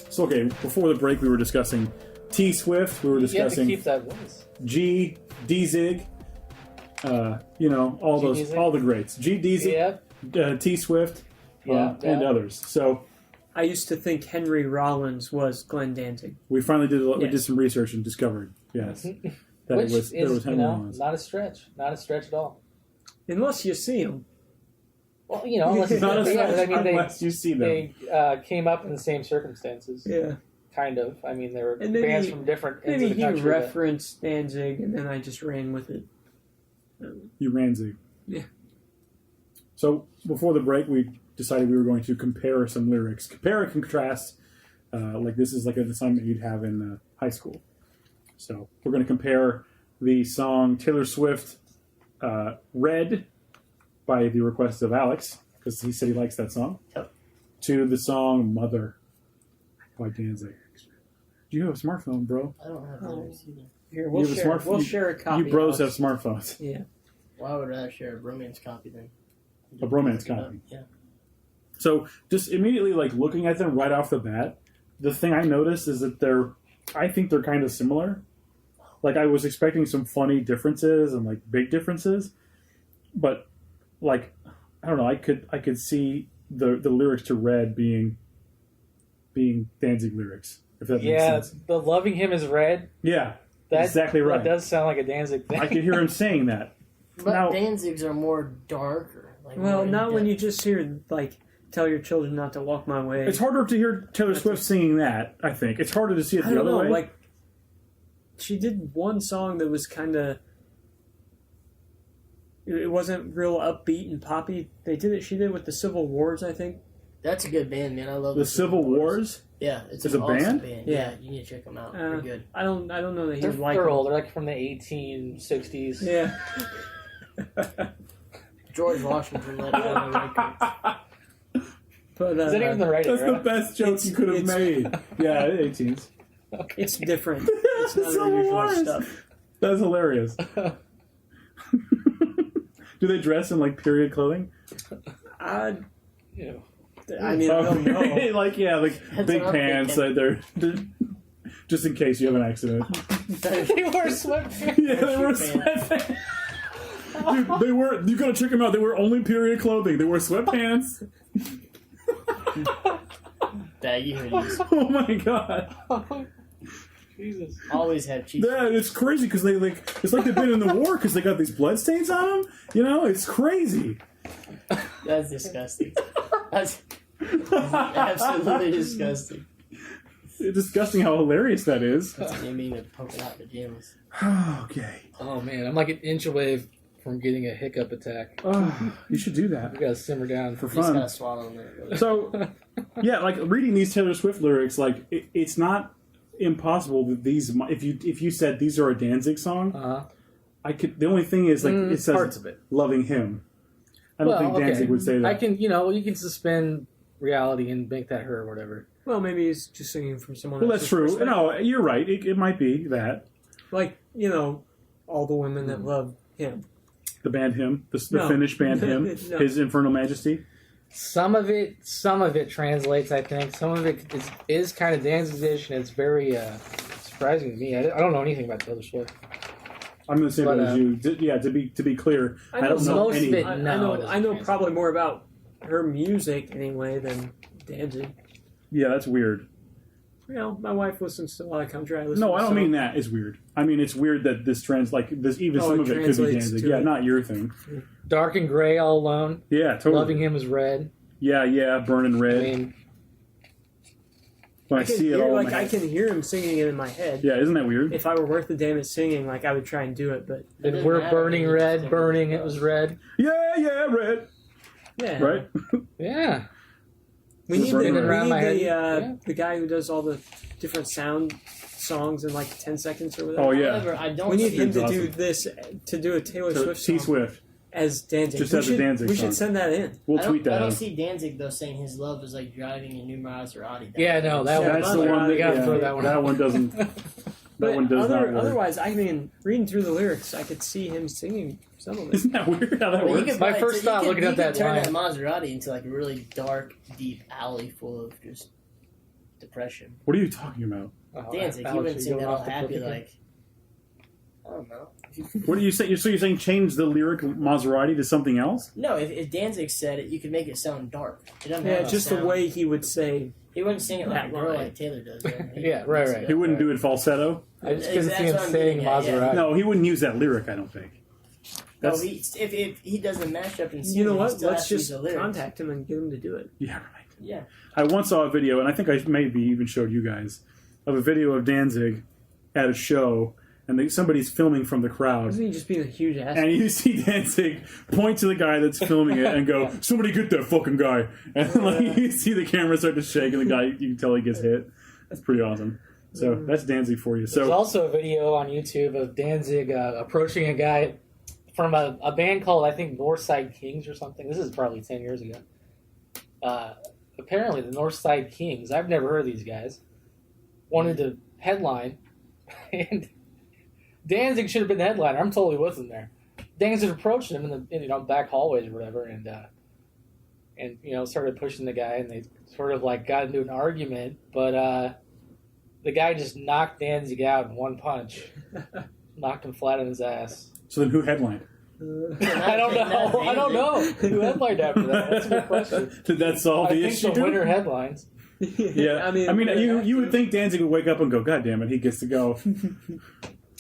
So okay, before the break we were discussing T Swift. We were You have to discussing keep that voice. G Dzig. All those Dzig? all the greats. G Dzig. Yeah. T Swift, Yeah, and yeah. others. So I used to think Henry Rollins was Glenn Danzig. We finally did we Yes. did some research and discovered, yes, that Which it was Henry Rollins. not a stretch. Not a stretch at all. Unless you see him. Well, unless Not a yeah, stretch I mean, unless you see them. they came up in the same circumstances. Yeah. Kind of. I mean, there were And maybe- bands from different ends Maybe of the he country. referenced Danzig, and then I just ran with it. You Ranzig. Yeah. So before the break, we decided we were going to compare some lyrics, compare and contrast. Like this is like an assignment you'd have in high school. So we're going to compare the song Taylor Swift, "Red," by the request of Alex, because he said he likes that song, Yep. to the song "Mother" by Danzig. Do you have a smartphone, bro? I don't have lyrics either. Here, You we'll have a share. smartphone? We'll share a copy. You bros have Alex. smartphones. Yeah. Well, I would rather share a bromance copy than A bromance copy. Yeah. So just immediately, like looking at them right off the bat, the thing I noticed is that I think they're kind of similar. Like I was expecting some funny differences and like big differences, but like I don't know, I could see the lyrics to "Red" being Danzig lyrics, if that makes Yeah, sense. the "Loving Him Is Red." Yeah, That's exactly right. That does sound like a Danzig thing. I could hear him saying that. But Now- Danzig's are more darker. Like Well, more not when you in-depth. just hear like "Tell your children not to walk my way." It's harder to hear Taylor Swift singing that. I think it's harder to see it I the don't other know. way. Like she did one song that was kind of. It wasn't real upbeat and poppy. They did it. She did with the Civil Wars, I think. That's a good band, man. I love the Civil Wars. Yeah, it's is an a awesome band? Yeah, you need to check them out. They're good. I don't know that he They're, would like. they're them. old. They're like from the 1860s. Yeah. George Washington let it on the record. But Is that even the right That's era? the best joke you could have made. Yeah, 18s. it's different. It's not Civil unusual Wars. stuff. That's hilarious. Do they dress in like period clothing? Ew. I mean, I don't know. like That's big what I'm pants. thinking. They're just in case you have an accident. They wear sweatpants. Yeah, they were Shoot sweatpants. Dude, they were. You gotta check them out. They were only period clothing. They were sweatpants. Baggy hoodies. Oh my god. Jesus. Always have cheap. Yeah, it's crazy because they it's like they've been in the war because they got these bloodstains on them. You know, it's crazy. That's disgusting. That's absolutely disgusting. It's disgusting how hilarious that is. That's you mean to poke it out pajamas. Okay. Oh man, I'm like an inch away from getting a hiccup attack. Oh, you should do that We gotta simmer down. for You just fun. gotta swallow them there. So, yeah, like reading these Taylor Swift lyrics, like it's not impossible that these. If you said these are a Danzig song, I could. The only thing is like it says parts of it. "Loving Him." I don't think Danzig would say that. I can, you can suspend reality and make that her or whatever. Well, maybe he's just singing from someone Well, else's that's true. perspective. No, you're right. It might be that Like, all the women that love him. the band Him, the No. Finnish band Him, No. His Infernal Majesty. Some of it translates. I think some of it is kind of Danzig-ish, and it's very surprising to me. I don't know anything about Taylor Swift. I'm the same But, as you. To be clear, I don't know most any. of it- I No, it know. doesn't I know translate. probably more about her music anyway than Danzig. Yeah, that's weird. My wife listens to a lot of country. I listen No, to I don't some. mean that is weird. I mean it's weird that this even Oh, some it of it could be translates Danzig. to Yeah, it. not your thing. Dark and Gray, All Alone. Yeah, totally. Loving Him is Red. Yeah, Burning I Red. mean, When I I can see it hear, all, in like my I head. can hear him singing it in my head. Yeah, isn't that weird? If I were worth the damn it singing, like I would try and do it, but and doesn't we're matter, burning man. red, Just burning. It was red. Yeah, Red. yeah, Right. Yeah. We need, Burning the, around we my need head. the guy who does all the different songs in like 10 seconds or whatever. Oh yeah. However, I don't We need see him to Dude's do awesome. this, to do a Taylor So, Swift T song Swift. as Danzig. Just we as a should, Danzig we song. should send that in. We'll I tweet don't, that I don't out. see Danzig though saying his love is like driving a new Maserati. Yeah, no, that Yeah, one. That's the one. We That, gotta yeah, throw that one. That out. one doesn't. That But one does not work. otherwise, I mean, reading through the lyrics, I could see him singing some of it. Isn't that weird how that Well, you works? could My buy- first you thought could- looking you at could that turn line- that Maserati into like a really dark, deep alley full of just depression. What are you talking about? Oh, Danzig, Alex, you wouldn't you're sing going that all off the happy cliff again. like. I don't know. What are you saying? So you're saying change the lyric Maserati to something else? No, if Danzig said it, you could make it sound dark. It doesn't Yeah, have to just the sound- way he would say. He wouldn't sing it like That a girl line. like Taylor does. Right? Yeah, right. He wouldn't do it falsetto. I just couldn't see That's him what I'm saying getting at, yeah. Maserati. No, he wouldn't use that lyric, I don't think. No, That's, if he does a mashup and sing, You know he what? still Let's has to use just the lyrics. contact him and get him to do it. yeah, right. Yeah. I once saw a video, and I think I maybe even showed you guys, of a video of Danzig at a show, and somebody's filming from the crowd. Isn't he just being a huge ass? And you see Danzig point to the guy that's filming it and go, "Somebody get that fucking guy!" And like you see the camera start to shake, and the guy, you can tell he gets hit. That's pretty awesome. So that's Danzig for you. There's So also a video on YouTube of Danzig approaching a guy from a band called, I think, Northside Kings or something. This is probably 10 years ago. Apparently, the Northside Kings, I've never heard of these guys, wanted to headline, and Danzig should have been the headliner. I'm told he wasn't there. Danzig approached him in the back hallways or whatever, and started pushing the guy, and they sort of like got into an argument, but the guy just knocked Danzig out in one punch, knocked him flat on his ass. then who headlined? I don't know. Who headlined after that? That's a good question. Did that solve I the think issue? the winner headlines. Yeah, I mean, you would think Danzig would wake up and go, "God damn it, he gets to go."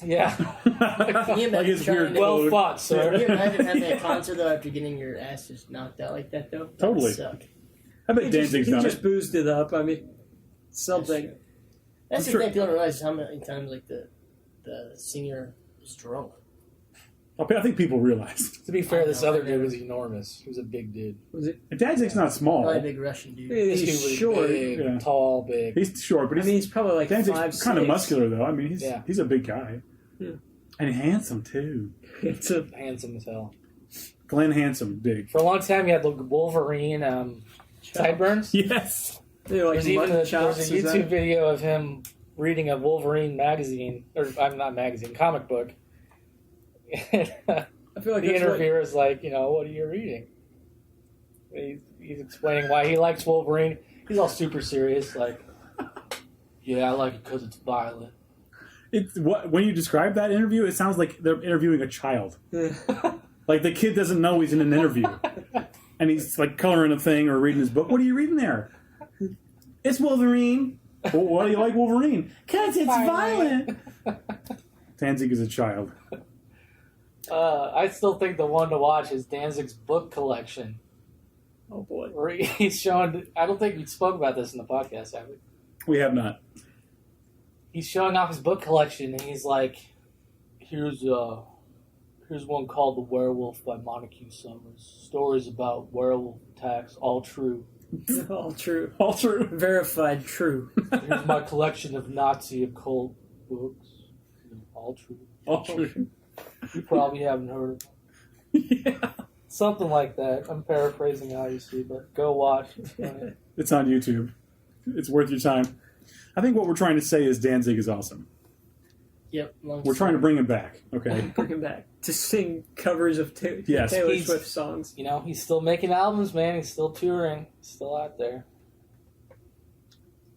Yeah. Can you Like his imagine weird trying Well code. fought, sir. Can you imagine having a concert though after getting your ass just knocked out like that though? That would Totally. suck. I bet He Danzig's done just it. boozed it up. I mean, something. That's I'm the sure- thing people don't realize is how many times like the singer is drunk. I think people realize. To be fair, this other dude was enormous. He was a big dude. Was it? Danzig's not small. Probably a big Russian dude. This He's dude was short. big, Yeah. tall, big. He's short, but I mean, he's probably like Danzig's 5'6". kind of muscular, though. I mean, Yeah. he's a big guy. Yeah. And handsome, too. It's a Handsome as hell. Glenn Handsome, big. For a long time, he had the Wolverine sideburns. Yes. they're like There's even mutton there's chops. a is that- YouTube video of him reading a Wolverine magazine, or I'm not magazine, comic book. I feel like The that's what, interviewer is like, what are you reading? He's explaining why he likes Wolverine. He's all super serious, like, yeah, I like it because it's violent. When you describe that interview, it sounds like they're interviewing a child. Like the kid doesn't know he's in an interview. And he's like coloring a thing or reading his book. What are you reading there? It's Wolverine. Well, why do you like Wolverine? Because it's violent. Danzig is a child. I still think the one to watch is Danzig's book collection. Oh boy. Where he's showing, I don't think we spoke about this in the podcast, have we? We have not. He's showing off his book collection, and he's like, here's one called The Werewolf by Montague Summers. Stories about werewolf attacks, all true. All true. All true. Verified true. Here's my collection of Nazi occult books. All true. All true. You probably haven't heard of them. Yeah. Something like that. I'm paraphrasing, obviously, but go watch. It's funny. It's on YouTube. It's worth your time. I think what we're trying to say is Danzig is awesome. Yep. We're trying to bring him back, okay? Bring him back to sing covers of Yes. Taylor He's- Swift songs. He's still making albums, man. He's still touring. He's still out there.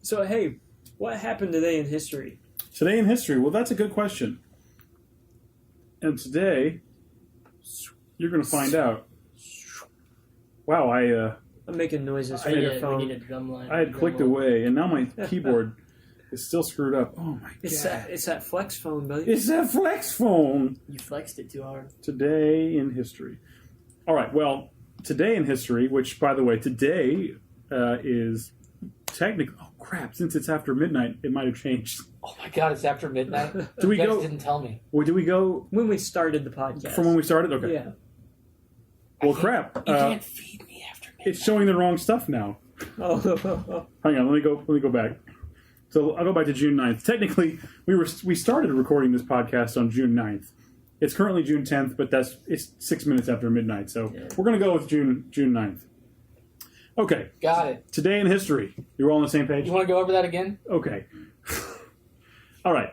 So hey, what happened today in history? Today in history, well, that's a good question. And today, you're going to find out. Wow, I'm making noises for We your need phone. a drum line. I had clicked away, and now my keyboard is still screwed up. Oh my It's god! that flex phone, buddy. It's that flex phone. You flexed it too hard. Today in history. All right. Well, today in history, which by the way, today is technically. Oh crap! Since it's after midnight, it might have changed. Oh my God, it's after midnight. Do we You guys go? didn't tell me. Or do we go When we started the podcast. from when we started? Okay. Yeah. Well, crap. You can't feed me after midnight. It's showing the wrong stuff now. Oh. Hang on, let me go back. So I'll go back to June 9th. Technically, we started recording this podcast on June 9th. It's currently June 10th, but it's 6 minutes after midnight. So we're going to go with June 9th. Okay. Got it. Today in history. You're all on the same page? You want to go over that again? Okay. All right.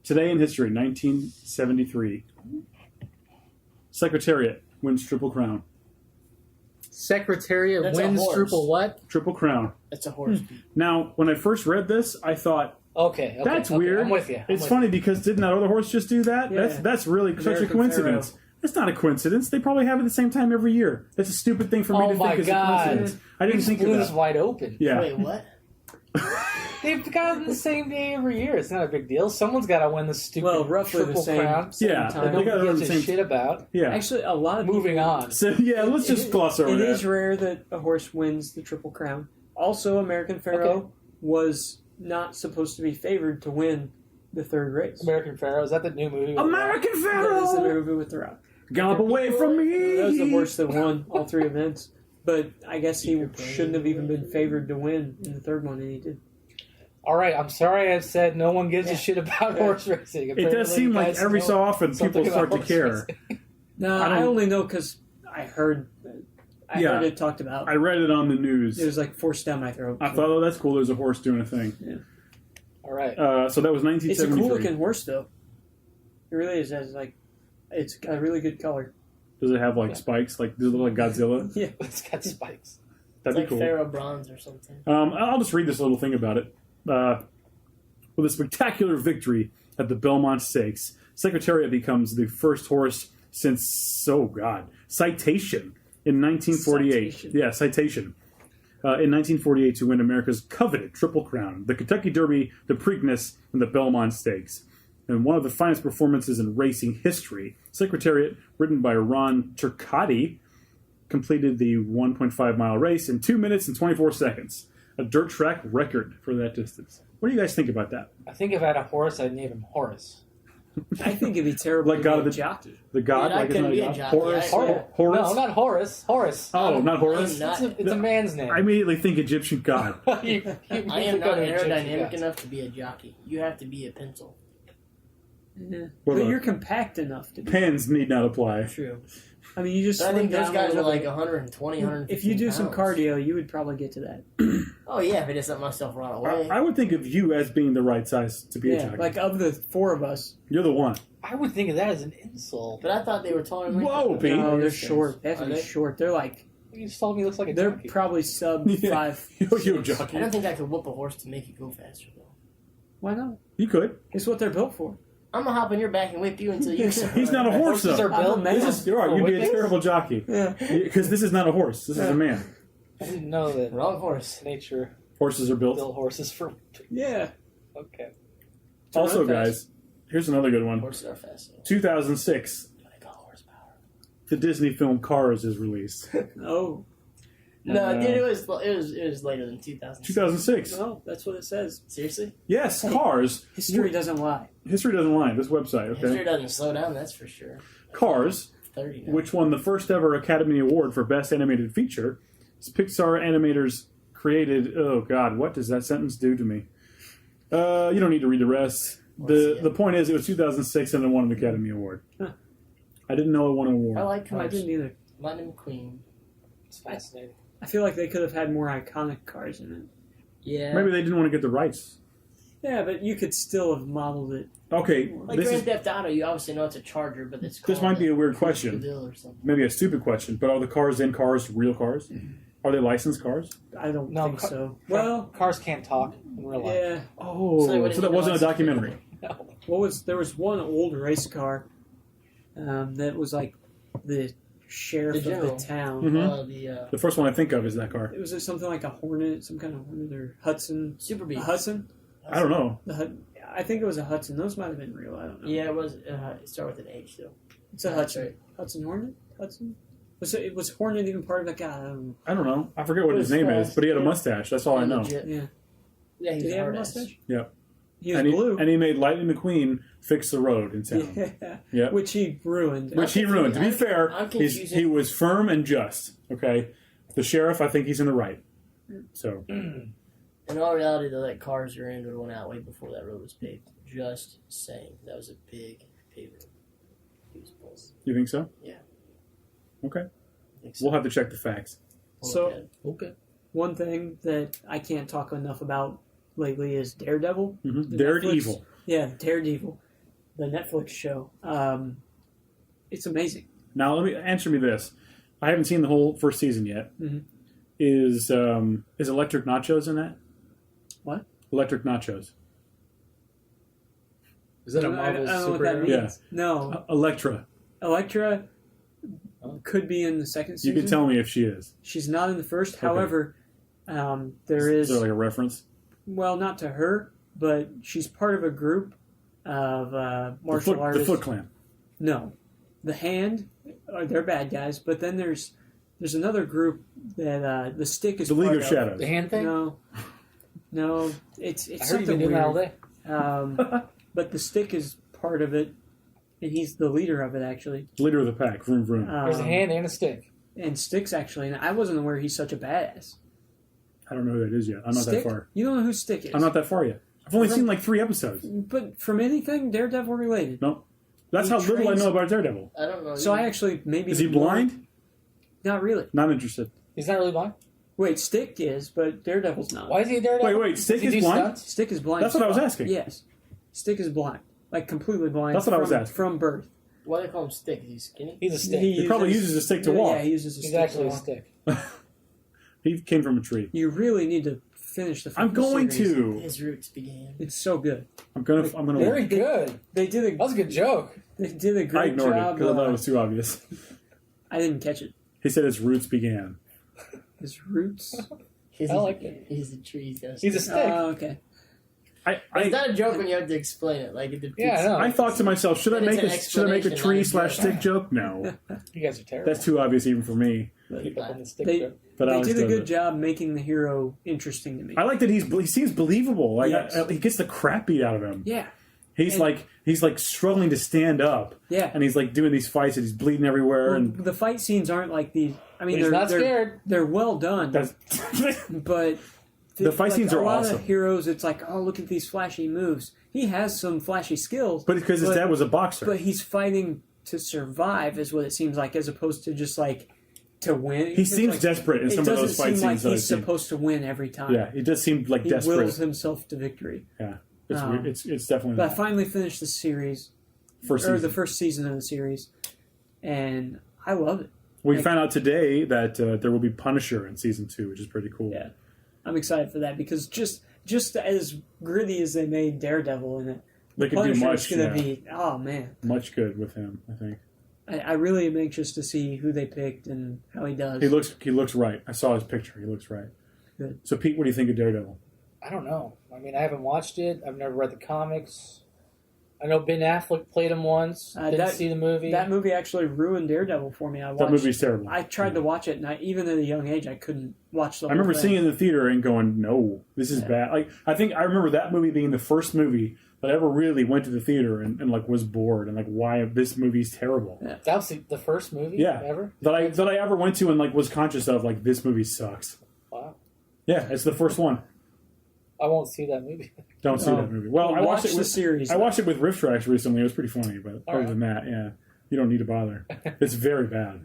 Today in history, 1973. Secretariat wins Triple Crown. Secretariat That's a wins horse. Triple what? Triple Crown. That's a horse. Now, when I first read this, I thought, Okay. that's okay, weird. I'm with you. It's funny because didn't that other horse just do that? Yeah. That's really such a American coincidence. Pharaoh. It's not a coincidence. They probably have it at the same time every year. That's a stupid thing for me Oh to my think is a God. coincidence. I didn't think of blew this that. wide open. Yeah. Wait, what? They've got the same day every year. It's not a big deal. Someone's got to win the stupid roughly triple the same. crown. Yeah, time. That they got it nobody on gives the a same. shit about. Yeah. Actually, a lot of Moving people, on. So yeah, let's just gloss over It that. is rare that a horse wins the Triple Crown. Also, American Pharoah Okay. was not supposed to be favored to win the third race. American Pharaoh. Is that the new movie? American That is the Pharaoh, movie with the Rock. gallop away from me. That was the horse that won all three events. But I guess he shouldn't have even been favored to win in the third one, and he did. All right, I'm sorry I said no one gives a shit about horse racing. It Apparently does seem you like guys every know so often something people start about to horse care. racing. No, I I don't- only know because I heard Yeah. it talked about. I read it on the news. It was like forced down my throat. I thought, oh, that's cool. There's a horse doing a thing. All right. So that was It's a 1973. cool looking horse, though. It really is. It's got a really good color. Does it have like spikes? Like does it look like Godzilla? Yeah. It's got spikes. That'd It's be like cool. Pharaoh Bronze or something. I'll just read this little thing about it. With a spectacular victory at the Belmont Stakes, Secretariat becomes the first horse since, Citation in 1948. Citation. Yeah, Citation. In 1948 to win America's coveted Triple Crown, the Kentucky Derby, the Preakness, and the Belmont Stakes. And one of the finest performances in racing history. Secretariat, written by Ron Turcotte, completed the 1.5-mile race in 2 minutes and 24 seconds. A dirt track record for that distance. What do you guys think about that? I think if I had a horse, I'd name him Horace. I think it'd be terrible Like to God be of a the- jockey. The god? Dude, I like it's couldn't not be a god? jockey. Horace? I- Horace? No, not Horace. Horace. Oh, not Horace? I'm not- It's a man's name. I immediately think Egyptian god. You I am not aerodynamic enough to be a jockey. You have to be a pencil. Yeah. Well, But you're compact enough to be. Pens need not apply. True. I mean, you just But I think slim those down a guys are little like bit. 120, 150 If you do some pounds. cardio, you would probably get to that. Oh, yeah, if I just let myself run away. I would think of you as being the right size to be a Yeah, jockey. like of the four of us. You're the one. I would think of that as an insult. But I thought they were taller than Whoa, that. Pete. No, they're Those short. things. They have to Are be they? short. They're like You just told me he looks like a they're jockey. probably sub Yeah. 5. You're a 6. jockey. I don't think I could whoop a horse to make it go faster, though. Why not? You could. It's what they're built for. I'm going to hop on your back and whip you until you... He's not a horse, Horses though. are built. I'm a man. This is, you're right. for You'd be a whippings? terrible jockey. Yeah. Because this is not a horse. This is a man. I didn't know that Wrong horse. nature Horses are built. built horses for. Yeah. Okay. Also, run fast. guys, here's another good one. Horses are fast. 2006, I call horsepower. the Disney film Cars is released. Oh. No, dude, it was later than 2000. 2006. Well, that's what it says. Seriously? Yes, Cars. History doesn't lie. History doesn't lie. This website, History okay? doesn't slow down, that's for sure. Cars, 30 now. which won the first ever Academy Award for Best Animated Feature. Pixar animators created. Oh God, what does that sentence do to me? You don't need to read the rest. The point is, it was 2006 and it won an Academy Award. Huh. I didn't know it won an award. I like I cars. didn't either. Lightning McQueen. It's fascinating. I feel like they could have had more iconic cars in it. Yeah. Maybe they didn't want to get the rights. Yeah, but you could still have modeled it. Okay, Like this Grand is Theft Auto, you obviously know it's a Charger, but it's This called might be a weird question. Deville or something. maybe a stupid question, but are the cars in Cars real cars? Are they licensed cars? I don't No, think ca- so. Well, Cars can't talk in real life. yeah. Oh, So they wouldn't so that need wasn't a the license. documentary. No. There was one old race car that was like the sheriff The of general. the town. Mhm. The first one I think of is that car. It was something like a Hornet, some kind of Hornet or Hudson. Super A Beat. Hudson? I don't know. I think it was a Hudson. Those might have been real. I don't know. Yeah, it was. It started with an H, though. It's a That's Hudson. right. Hudson Hornet? Hudson? Was Hornet even part of that guy? I don't know. I don't know. I forget what It his was name is, fast, but he had a yeah. mustache. That's all I know. Legit. Yeah. Yeah, he's Did he a have a hard ass. mustache? Yeah. He was And blue. he made Lightning McQueen fix the road in town. Yeah. Yeah. Which he ruined. Which he ruined. To be fair, I'm confusing- he was firm and just. Okay, the sheriff, I think he's in the right. So In all reality, though, that Cars Your End would have went out way before that road was paved. Just saying. That was a big paved road. He was close. you think so? Yeah. Okay, I think so. we'll have to check the facts. So- Okay. One thing that I can't talk enough about lately is Daredevil. The Daredevil. Netflix- Yeah, Daredevil. The Netflix show. It's amazing. Now let me answer me this. I haven't seen the whole first season yet. Mhm. Is Electric Nachos in that? What? Electric Nachos. Is that a I Marvel don't know what that superhero? means. Yeah. No. Electra. Elektra Could be in the second You season. can tell me if she is. She's not in the first. Okay. However, there Is is there like a reference? well, not to her, but she's part of a group of martial The artists. Foot Clan. No, the Hand. They're bad guys, but then there's another group that the Stick is The League part of Shadows. The hand thing? No, it's I heard you've something been doing that all weird. day. But the Stick is part of it, and he's the leader of it actually. Leader of the pack. Vroom vroom. There's a hand and a stick. And Stick's actually, and I wasn't aware he's such a badass. I don't know who that is yet. I'm not Stick? that far. You don't know who Stick is. I'm not that far yet. I've only seen like 3 episodes. But from anything Daredevil related. No. That's He how little I trains- know about Daredevil. I don't know. So I actually maybe. Is he blind? Not really. Not interested. He's not really blind? Wait, Stick is, but Daredevil's not. Why is he a daredevil? Wait, Stick Does he is do blind? stunts? Stick is blind. That's as what I was fuck. asking. Yes. Stick is blind. Like completely blind. That's what I was from- asking. From birth. Why do they call him Stick? Is he skinny? He's a stick. He He probably uses a stick to walk. Yeah, he uses a He's stick actually to a walk. stick. He came from a tree. You really need to finish the. I'm going series. to. His roots began. It's so good. I'm gonna. Very good. They did That was a good joke. They did a I great ignored it job. because I thought it was too obvious. I didn't catch it. He said his roots began. His roots. He's I like it. He's a tree. He's a stick. Okay. I It's not a joke when you have to explain it. Like Yeah, I know. I thought to myself, should I But it's make an a tree explanation, not a /stick joke. joke? No, You guys are terrible. that's too obvious even for me. Keep up on the stick They- joke. But They Alex did a does good it. job making the hero interesting to me. I like that he seems believable. Like Yes. he gets the crap beat out of him. Yeah. He's And- like struggling to stand up, Yeah. and he's like doing these fights and he's bleeding everywhere. Well, And the fight scenes aren't like these. I mean, He's they're not scared. They're well done, that's but The fight scenes are a lot awesome. of heroes, it's like, oh, look at these flashy moves. He has some flashy skills, but because his dad was a boxer. but he's fighting to survive, is what it seems like, as opposed to just like to win. He It's seems like, desperate in it some of doesn't those fight seem like scenes that I've he's seen. supposed to win every time. Yeah, it does seem like he desperate. wills himself to victory. Yeah, it's Um, weird. It's definitely But I that. finally finished the series, First or season. the first season of the series, and I love it. We like- found out today that there will be Punisher in season 2, which is pretty cool. Yeah. I'm excited for that because just as gritty as they made Daredevil in it, They could do Punisher's much, gonna yeah, be, oh man. much good with him. I think I really am anxious to see who they picked and how he does. he looks right. I saw his picture. He looks right. Good. So Pete, what do you think of Daredevil? I don't know. I mean, I haven't watched it. I've never read the comics. I know Ben Affleck played him once. Didn't see the movie. That movie actually ruined Daredevil for me. That movie's terrible. I tried to watch it, and even at a young age, I couldn't watch the I whole remember thing. seeing it in the theater and going, "No, this is bad." Like I think I remember that movie being the first movie that I ever really went to the theater and like was bored and like, why this movie's terrible. Yeah. That was the first movie Yeah. ever? That I ever went to and like was conscious of, like, this movie sucks. Wow. Yeah, it's the first one. I won't see that movie. Don't see Oh. that movie. Well, I watched it the with series. I watched it with Riff Tracks recently. It was pretty funny, but other right. than that, yeah, you don't need to bother. It's very bad.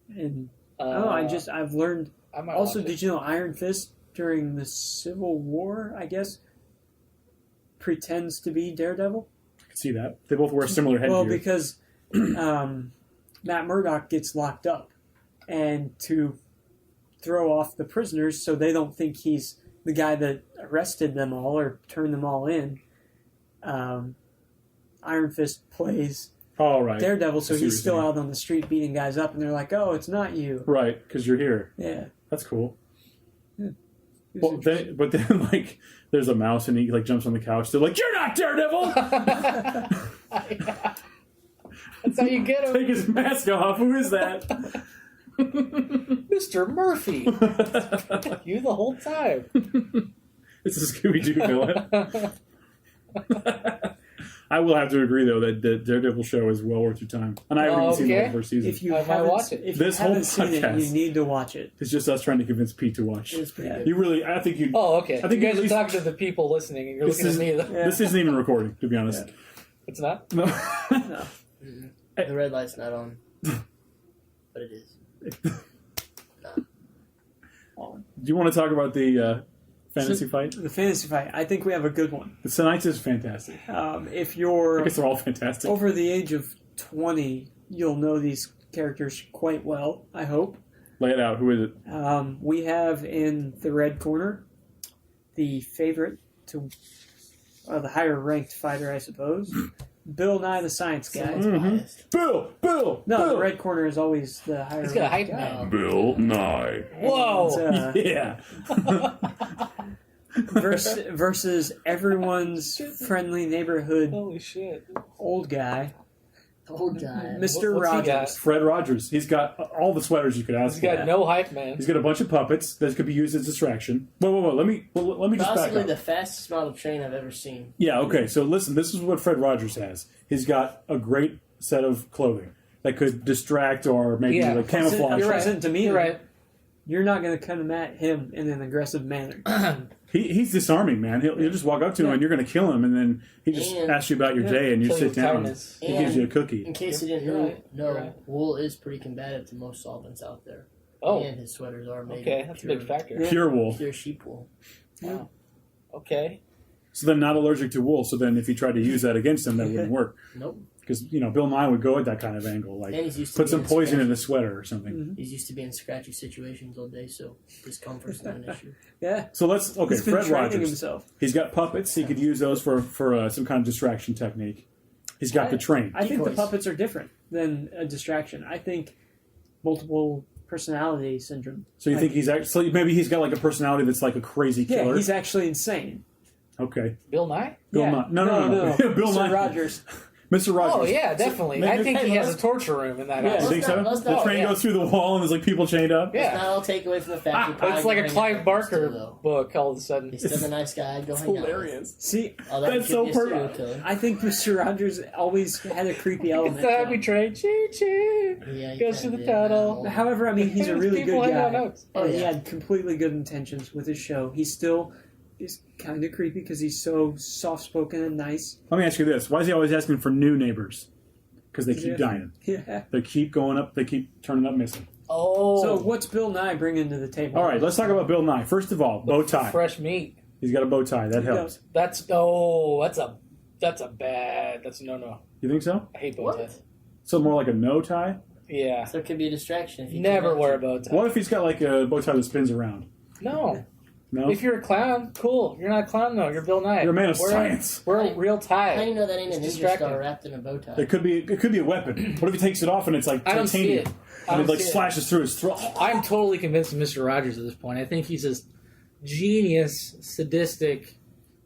And Uh, I've learned. I might Also, watch it. did you know Iron Fist during the Civil War, I guess, pretends to be Daredevil? I can see that. They both wear similar headgear. Well, because Matt Murdock gets locked up, and to throw off the prisoners so they don't think he's the guy that arrested them all or turned them all in, Iron Fist plays All right. Daredevil, so I see what he's you're still saying. out on the street beating guys up, and they're like, "Oh, it's not you." Right, because you're here. Yeah. That's cool. It was Well, interesting. but then like there's a mouse and he like jumps on the couch. They're like, "You're not Daredevil." That's how you get him. Take his mask off. Who is that? Mr. Murphy. You the whole time. It's a Scooby Doo villain. I will have to agree though that the Daredevil show is well worth your time, and I haven't even seen the Okay. whole first season. If you I might haven't, watch it. if This you whole haven't seen it, podcast. you need to watch it. It's just us trying to convince Pete to watch. It's pretty Yeah. good. You really, I think you. Oh, okay. I think you at guys are least- talking to the people listening, and you're This looking is- at me. Though. Yeah. This isn't even recording, to be honest. It's not. No. No. The red light's not on, but it is. Do you want to talk about the fantasy fight? The fantasy fight. I think we have a good one. Tonight's is fantastic. If I you're guess they're all fantastic. over the age of 20, you'll know these characters quite well, I hope. Lay it out. Who is it? We have in the red corner the favorite to the higher ranked fighter, I suppose, Bill Nye the Science Guy. Someone's biased. Bill. No, Bill. the red corner is always the higher. He's got a hype guy. man. Bill Nye. Whoa! And, Yeah. versus everyone's friendly neighborhood Holy shit! old guy, Old guy. Mr. What's he got? Rogers. Fred Rogers. He's got all the sweaters you could ask He's for. got no hype man. He's got a bunch of puppets that could be used as distraction. Whoa. Let me just back Possibly up. the fastest model train I've ever seen. Yeah, okay. So listen, this is what Fred Rogers has. He's got a great set of clothing that could distract or maybe Yeah. like camouflage. You're right. Demeanor. You're right. You're not going to come at him in an aggressive manner. He's disarming, man. He'll just walk up to him and you're going to kill him, and then he just And- asks you about your day, and you Kill you sit with down. kindness. He gives you a cookie. In case you didn't You're know, right. You're right. wool is pretty combative to most solvents out there. Oh, And his sweaters are made okay. of That's a pure, big factor. Yeah. Pure wool. pure sheep wool. Wow. Okay. So then not allergic to wool. So then if you tried to use that against him, that wouldn't work. Nope. Because, Bill Nye would go at that kind of angle. Like, And he's used to put some being poison in scratchy. a sweater or something. He's used to being in scratchy situations all day, so discomfort's not an issue. Yeah. So let's, okay, He's been Fred training Rogers. himself. He's got puppets. He could use those for some kind of distraction technique. He's got the train. I think the Decoys. puppets are different than a distraction. I think multiple personality syndrome. So you think he's actually, maybe he's got like a personality that's like a crazy Yeah, killer? he's actually insane. Okay. Bill Nye? Bill Yeah. Nye. No. Bill Mr. Nye. Rogers. Mr. Rogers. Oh yeah, definitely. maybe- I think he hey, has let's- a torture room in that Yeah. You house. think so? Let's The not- train yeah. goes through the wall and there's like people chained up? Yeah. It's not all take away from the fact you But it's like a Clive Barker though. book all of a sudden. He's still a nice guy. I'd go hang out with. See, Although he That's could so be a serial perfect. killer. I think Mr. Rogers always had a creepy It's element. the to happy him. train. Choo choo. Yeah, he Goes to kinda the did, tunnel. man. However, I mean, he's a really People good hang on guy. notes. Oh, And he yeah. had completely good intentions with his show. He still is kind of creepy because he's so soft-spoken and nice. Let me ask you this. Why is he always asking for new neighbors? Because they keep Yeah. dying. Yeah. They keep going up. They keep turning up missing. Oh. So what's Bill Nye bringing to the table? All right, let's talk about Bill Nye. First of all, bow tie. fresh meat. He's got a bow tie. That helps. That's a bad. That's a no. You think so? I hate bow What? ties. So more like a no tie? Yeah. So it could be a distraction. If you Never connect wear a it. bow tie. What if he's got like a bow tie that spins around? No. No? If you're a clown, cool. You're not a clown though. You're Bill Nye. You're a man of Wear science. Wear a real tie. How do you know that ain't a It's ninja distracting. star wrapped in a bow tie? It could be a weapon. What if he takes it off and it's like I don't see titanium? it. I And it don't like see it. slashes through his throat. I'm totally convinced of Mr. Rogers at this point. I think he's this genius, sadistic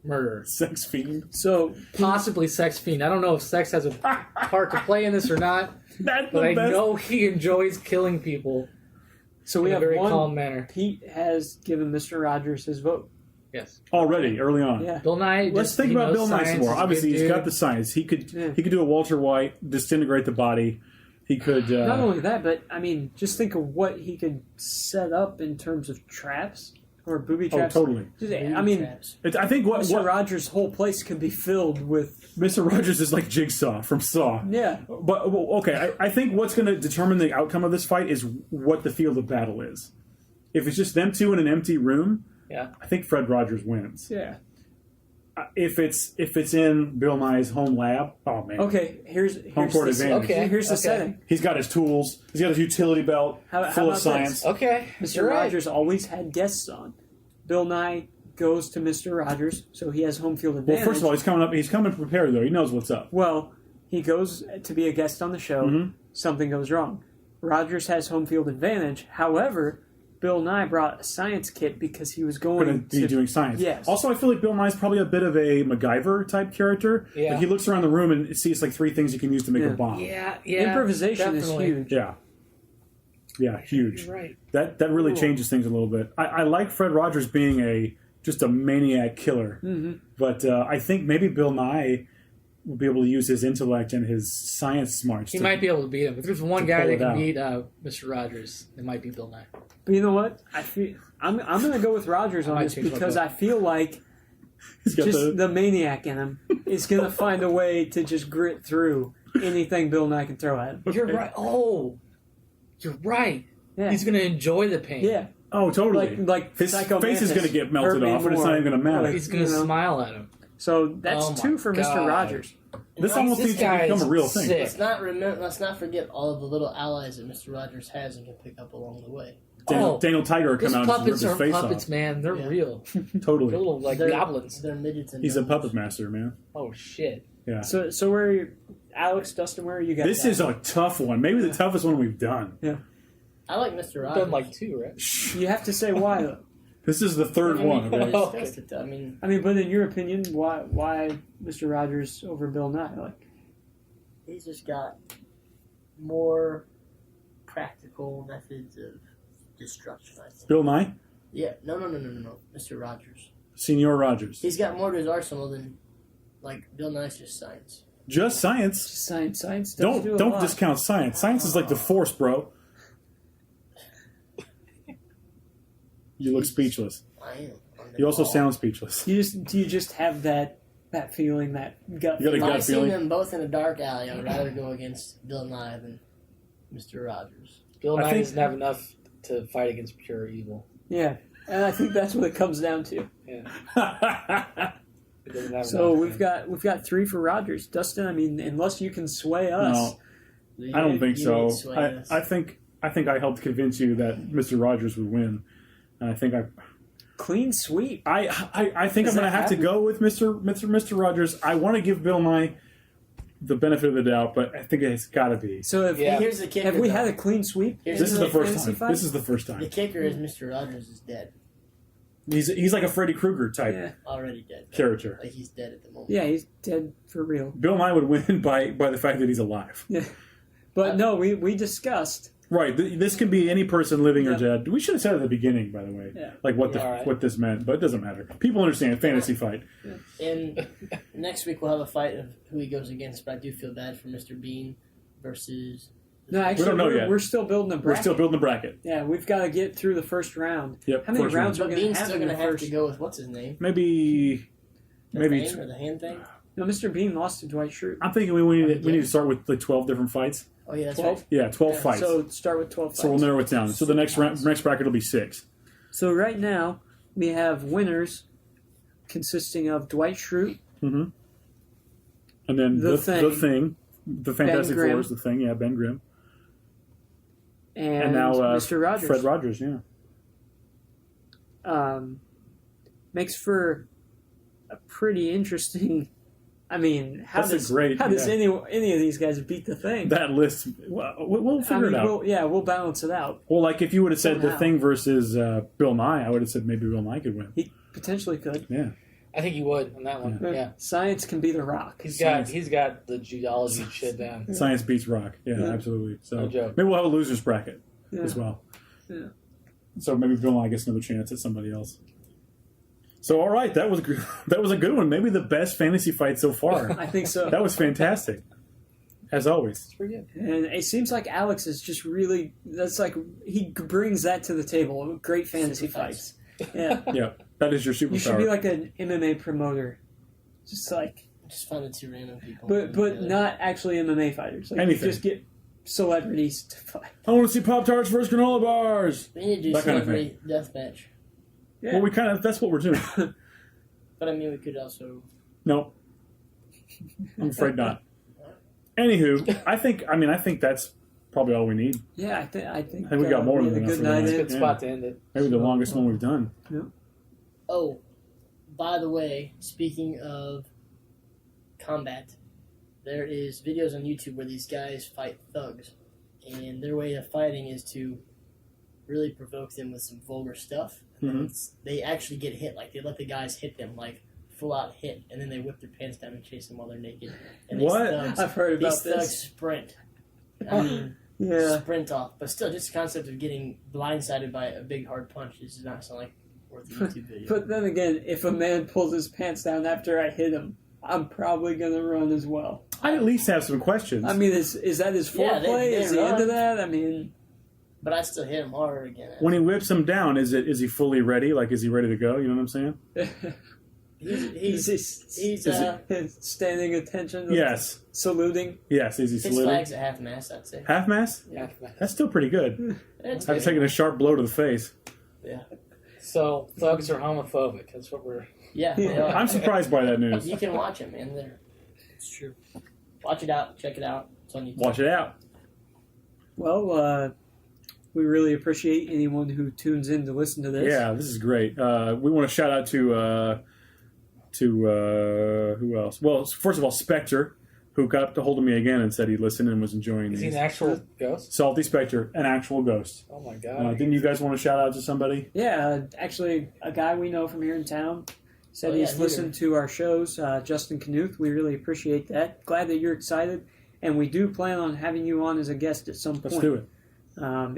murderer. Sex fiend. So, Possibly sex fiend. I don't know if sex has a part to play in this or not, That's but the I best. know he enjoys killing people so we in a have very one. calm manner. Pete has given Mr. Rogers his vote. Yes. Already, early on. Yeah. Bill Nye. Let's think he about knows Bill Nye some science, more. he's a Obviously, good he's got dude. the science. He could Yeah. do a Walter White, disintegrate the body. He could. Not only that, but I mean, just think of what he could set up in terms of traps or booby Oh, traps. totally. I mean, Traps. I think what Mr. Rogers' whole place could be filled with. Mr. Rogers is like Jigsaw from Saw. Yeah. But well, okay, I think what's going to determine the outcome of this fight is what the field of battle is. If it's just them two in an empty room, Yeah. I think Fred Rogers wins. Yeah. If it's in Bill Nye's home lab, oh man, Okay, here's home court the, advantage. Okay. Here's the Okay. setting. He's got his tools. He's got his utility belt How full of about science. this? Okay. Mr. You're right. Rogers always had guests on. Bill Nye goes to Mr. Rogers, so he has home field Well, advantage. first of all, he's coming up. He's coming prepared though. He knows what's up. Well, he goes to be a guest on the show. Mhm. Something goes wrong. Rogers has home field advantage. However, Bill Nye brought a science kit because he was Going going to be doing science. Yes. Also, I feel like Bill Nye's probably a bit of a MacGyver type character. Yeah. Like he looks around the room and sees like 3 things you can use to make Yeah. a bomb. Yeah. Yeah. Improvisation definitely. is huge. Yeah. Yeah, huge. You're right. That really Cool. changes things a little bit. I like Fred Rogers being just a maniac killer, but I think maybe Bill Nye will be able to use his intellect and his science smarts. He to- might be able to beat him. If there's one to guy pull that it can out. beat Mr. Rogers, it might be Bill Nye. But you know what? I feel I'm going to go with Rogers on might this change my because vote. I feel like He's got just the maniac in him is going to find a way to just grit through anything Bill Nye can throw at him. You're right. Oh, you're right. Yeah. He's going to enjoy the pain. Yeah. Oh, totally. Like his Psycho face is Mantis going to get melted hurt me off, and it's more. not even going to matter. Like, He's going to you know. smile at him. So that's Oh my 2 for Mr. God. Rogers. This almost This needs to guy become is a real thing. sick. Let's not forget all of the little allies that Mr. Rogers has and can pick up along the way. Daniel Tiger will These come out and puppets just rip are his face puppets, off. man. They're Yeah. real. They're Totally. little like They're- goblins. They're midgets and He's a gnomes. puppet master, man. Oh shit. Yeah. So where are you, Alex, Dustin? Where are you guys? This at? is a tough one. Maybe the toughest one we've done. I like Mr. We've Rogers. done like 2, right? You have to say why though. This is the third one. Okay? Oh, Discussed it, though. I mean, But in your opinion, why Mr. Rogers over Bill Nye? Like, he's just got more practical methods of destruction, I think. Bill Nye, Yeah, no. Mr. Rogers. Senior Rogers. He's got more to his arsenal than, Bill Nye's just science. Just science. science does do a Don't lot. discount science. Science is like the Force, bro. You look speechless. I am. You also sound speechless. Do you just have that feeling, that gut? You got a If gut I seen feeling? them both in a dark alley, I would rather go against Bill Nye than Mr. Rogers. Bill I Nye think- doesn't have enough to fight against pure evil. Yeah, and I think that's what it comes down to. Yeah. He doesn't have So enough, we've got 3 for Rogers. Dustin, unless you can sway us. No, I don't think so. need to sway us. I think I helped convince you that Mr. Rogers would win. And I think Clean sweep. I think Does I'm going to that have to happen? go with Mr. Rogers. I want to give Bill Nye the benefit of the doubt, but I think it's got to be. So Yeah. Here's the kicker. have we though. had a clean sweep? Here's This is the a first fantasy time. fight? This is the first The time. kicker is Mr. Rogers is dead. He's like a Freddy Krueger type Yeah. Already dead. character. Like he's dead at the moment. Yeah, he's dead for real. Bill Nye would win by the fact that he's alive. Yeah. But no, we discussed. Right. This can be any person living or Yeah. dead. We should have said at the beginning, by the way, Yeah. like what Yeah, all right. what this meant, but it doesn't matter. People understand fantasy fight. And next week we'll have a fight of who he goes against, but I do feel bad for Mr. Bean versus. No, actually, don't know we're, yet. we're still building a We're bracket. still building the bracket. Yeah, we've got to get through the first round. Yep. How many first rounds round. are But we going Bean's to have still in going the to have first? to go with what's his name? Maybe The maybe fang or the hand thing? No, Mr. Bean lost to Dwight Schrute. I'm thinking we need to start with like 12 different fights. Oh yeah, that's 12? right. Yeah, 12 Yeah, fights. So start with 12 fights. So we'll narrow it down. So the next bracket will be 6. So right now, we have winners consisting of Dwight Schrute, Mm-hmm. And then The the Thing. thing, the Fantastic Grimm. Four is the thing. Yeah, Ben Grimm. and, now Mr. Rogers. Fred Rogers. Yeah. Makes for a pretty interesting. How That's a does great- how does yeah. any of these guys beat the thing? That list. We'll figure it out. We'll balance it out. Well, like if you would have said the Somehow. thing versus Bill Nye, I would have said maybe Bill Nye could win. He potentially could. Yeah. I think he would on that one. Yeah. Science can be the rock. He's got the geology shit down. Science beats rock. Yeah, Yeah. absolutely. So No joke. maybe we'll have a losers bracket Yeah. as well. Yeah. So maybe Bill Nye gets another chance at somebody else. So all right, that was a good one. Maybe the best fantasy fight so far. I think so. That was fantastic, as always. It's pretty good. And it seems like Alex is just really. That's like he brings that to the table. Great fantasy Super fights. fights. Yeah. Yeah, that is your superpower. You should be like an MMA promoter, just like, Just finding 2 random people. but not actually MMA fighters. Like you Anything. just get celebrities to fight. I want to see Pop Tarts versus granola bars. We need to do that kind of celebrity deathmatch. Yeah. Well, that's what we're doing. But I mean, we could also. No, I'm afraid not. Anywho, I think that's probably all we need. Yeah, I think we got more we than had a enough good for night tonight. It's a in. good spot to end it. Maybe the longest one we've done. Oh, by the way, speaking of combat, there is videos on YouTube where these guys fight thugs, and their way of fighting is to really provoke them with some vulgar stuff. And they actually get hit, like they let the guys hit them, like full out hit, and then they whip their pants down and chase them while they're naked. And these What? thugs, I've heard about these thugs this. sprint. I mean, Yeah. sprint off, but still, just the concept of getting blindsided by a big hard punch does not sound like worth a YouTube video. But then again, if a man pulls his pants down after I hit him, I'm probably gonna run as well. I at least have some questions. Is that his Yeah, foreplay? they Is he run. into that? But I still hit him hard again. when he whips him down, is he fully ready? Like, is he ready to go? You know what I'm saying? He's standing attention. Yes. Saluting. Yes. Is he his saluting? flag's at half mast, I'd say. Half mast? Yeah. That's still pretty good. It's I've good. taken a sharp blow to the face. So thugs are homophobic. That's what we're. Yeah, Yeah. they are. I'm surprised by that news. You can watch it, man. It's true. Watch it out. Check it out. It's on YouTube. Watch it out. Well, we really appreciate anyone who tunes in to listen to this. Yeah, this is great. We want to shout out to to who else? Well, first of all, Spectre, who got a hold of me again and said he listened and was enjoying Is he these. an actual ghost? Salty Spectre, an actual ghost. Oh my god. Didn't you guys want to shout out to somebody? Yeah, actually, a guy we know from here in town said he's listened to our shows. Justin Knuth, we really appreciate that. Glad that you're excited, and we do plan on having you on as a guest at some point. Let's do it.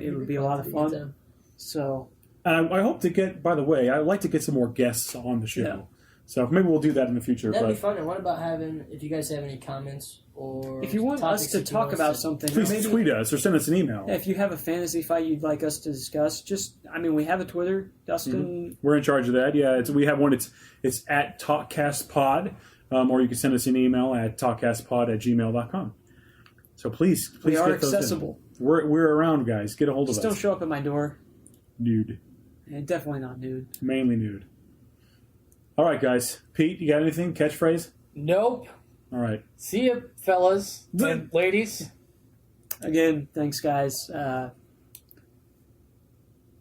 It would be a lot of fun. So, And I hope to get. By the way, I'd like to get some more guests on the show. Yeah. So maybe we'll do that in the future. That'd but be fun. And what about having, if you guys have any comments or if you want us to talk about something, please maybe, tweet us or send us an email. if you have a fantasy fight you'd like us to discuss, we have a Twitter, Dustin. We're in charge of that. Yeah, we have one. It's at TalkCastPod, or you can send us an email at talkcastpod@gmail.com. So please We are get those in. accessible. We're around, guys. Get a hold of Just don't us. show up at my door. Nude, And definitely not nude. mainly nude. All right, guys. Pete, you got anything? Catchphrase? Nope. All right. See ya, fellas and ladies. Again, thanks, guys.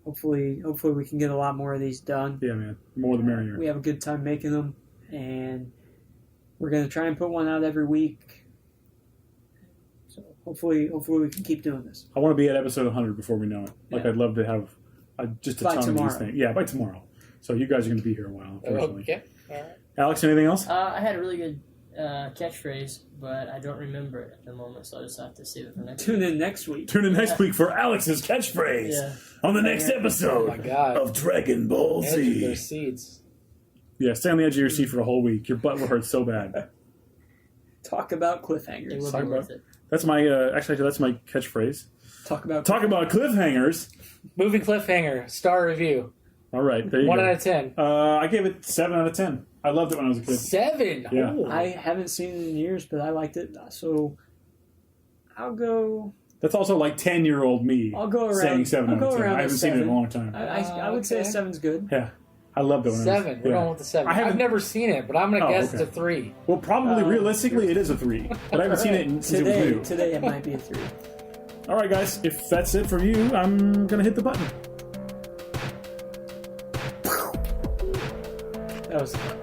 Hopefully we can get a lot more of these done. Yeah, man. The more the merrier. We have a good time making them, and we're going to try and put one out every week. So hopefully we can keep doing this. I want to be at episode 100 before we know it. Like, Yeah. I'd love to have just a By ton tomorrow. of these things. Yeah, by tomorrow. So you guys are going to be here a while, unfortunately. Okay. All right. Alex, anything else? I had a really good catchphrase, but I don't remember it at the moment, so I'll just have to save it for next Tune week. in next week. Tune in next week for Alex's catchphrase Yeah. on the next Oh episode my god. of Dragon Ball Edge of their Z. seats. Yeah, stay on the edge of your seat for the whole week. Your butt will hurt so bad. Talk about It cliffhangers. will Talk be about- worth it. That's my actually that's my catchphrase. Talk about Cliffhangers. Movie cliffhanger. Star review. All right, there you 1 go. out of 10. I gave it 7 out of 10. I loved it when I was a kid. 7. Yeah. Oh. I haven't seen it in years, but I liked it, so I'll go. That's also like 10-year-old me I'll go around. saying 7 I'll out go of 10. around I a haven't seen it in a 7. long time. I would say a Okay. 7's good. Yeah, I loved it when I was 7. We're yeah. going with the 7. I haven't- I've never seen it, but I'm going to Oh, guess okay. it's a 3. Well, probably realistically it is a 3, but I haven't seen it since it was new. Today it might be a 3. All right, guys, if that's it for you, I'm gonna hit the button. That was fun.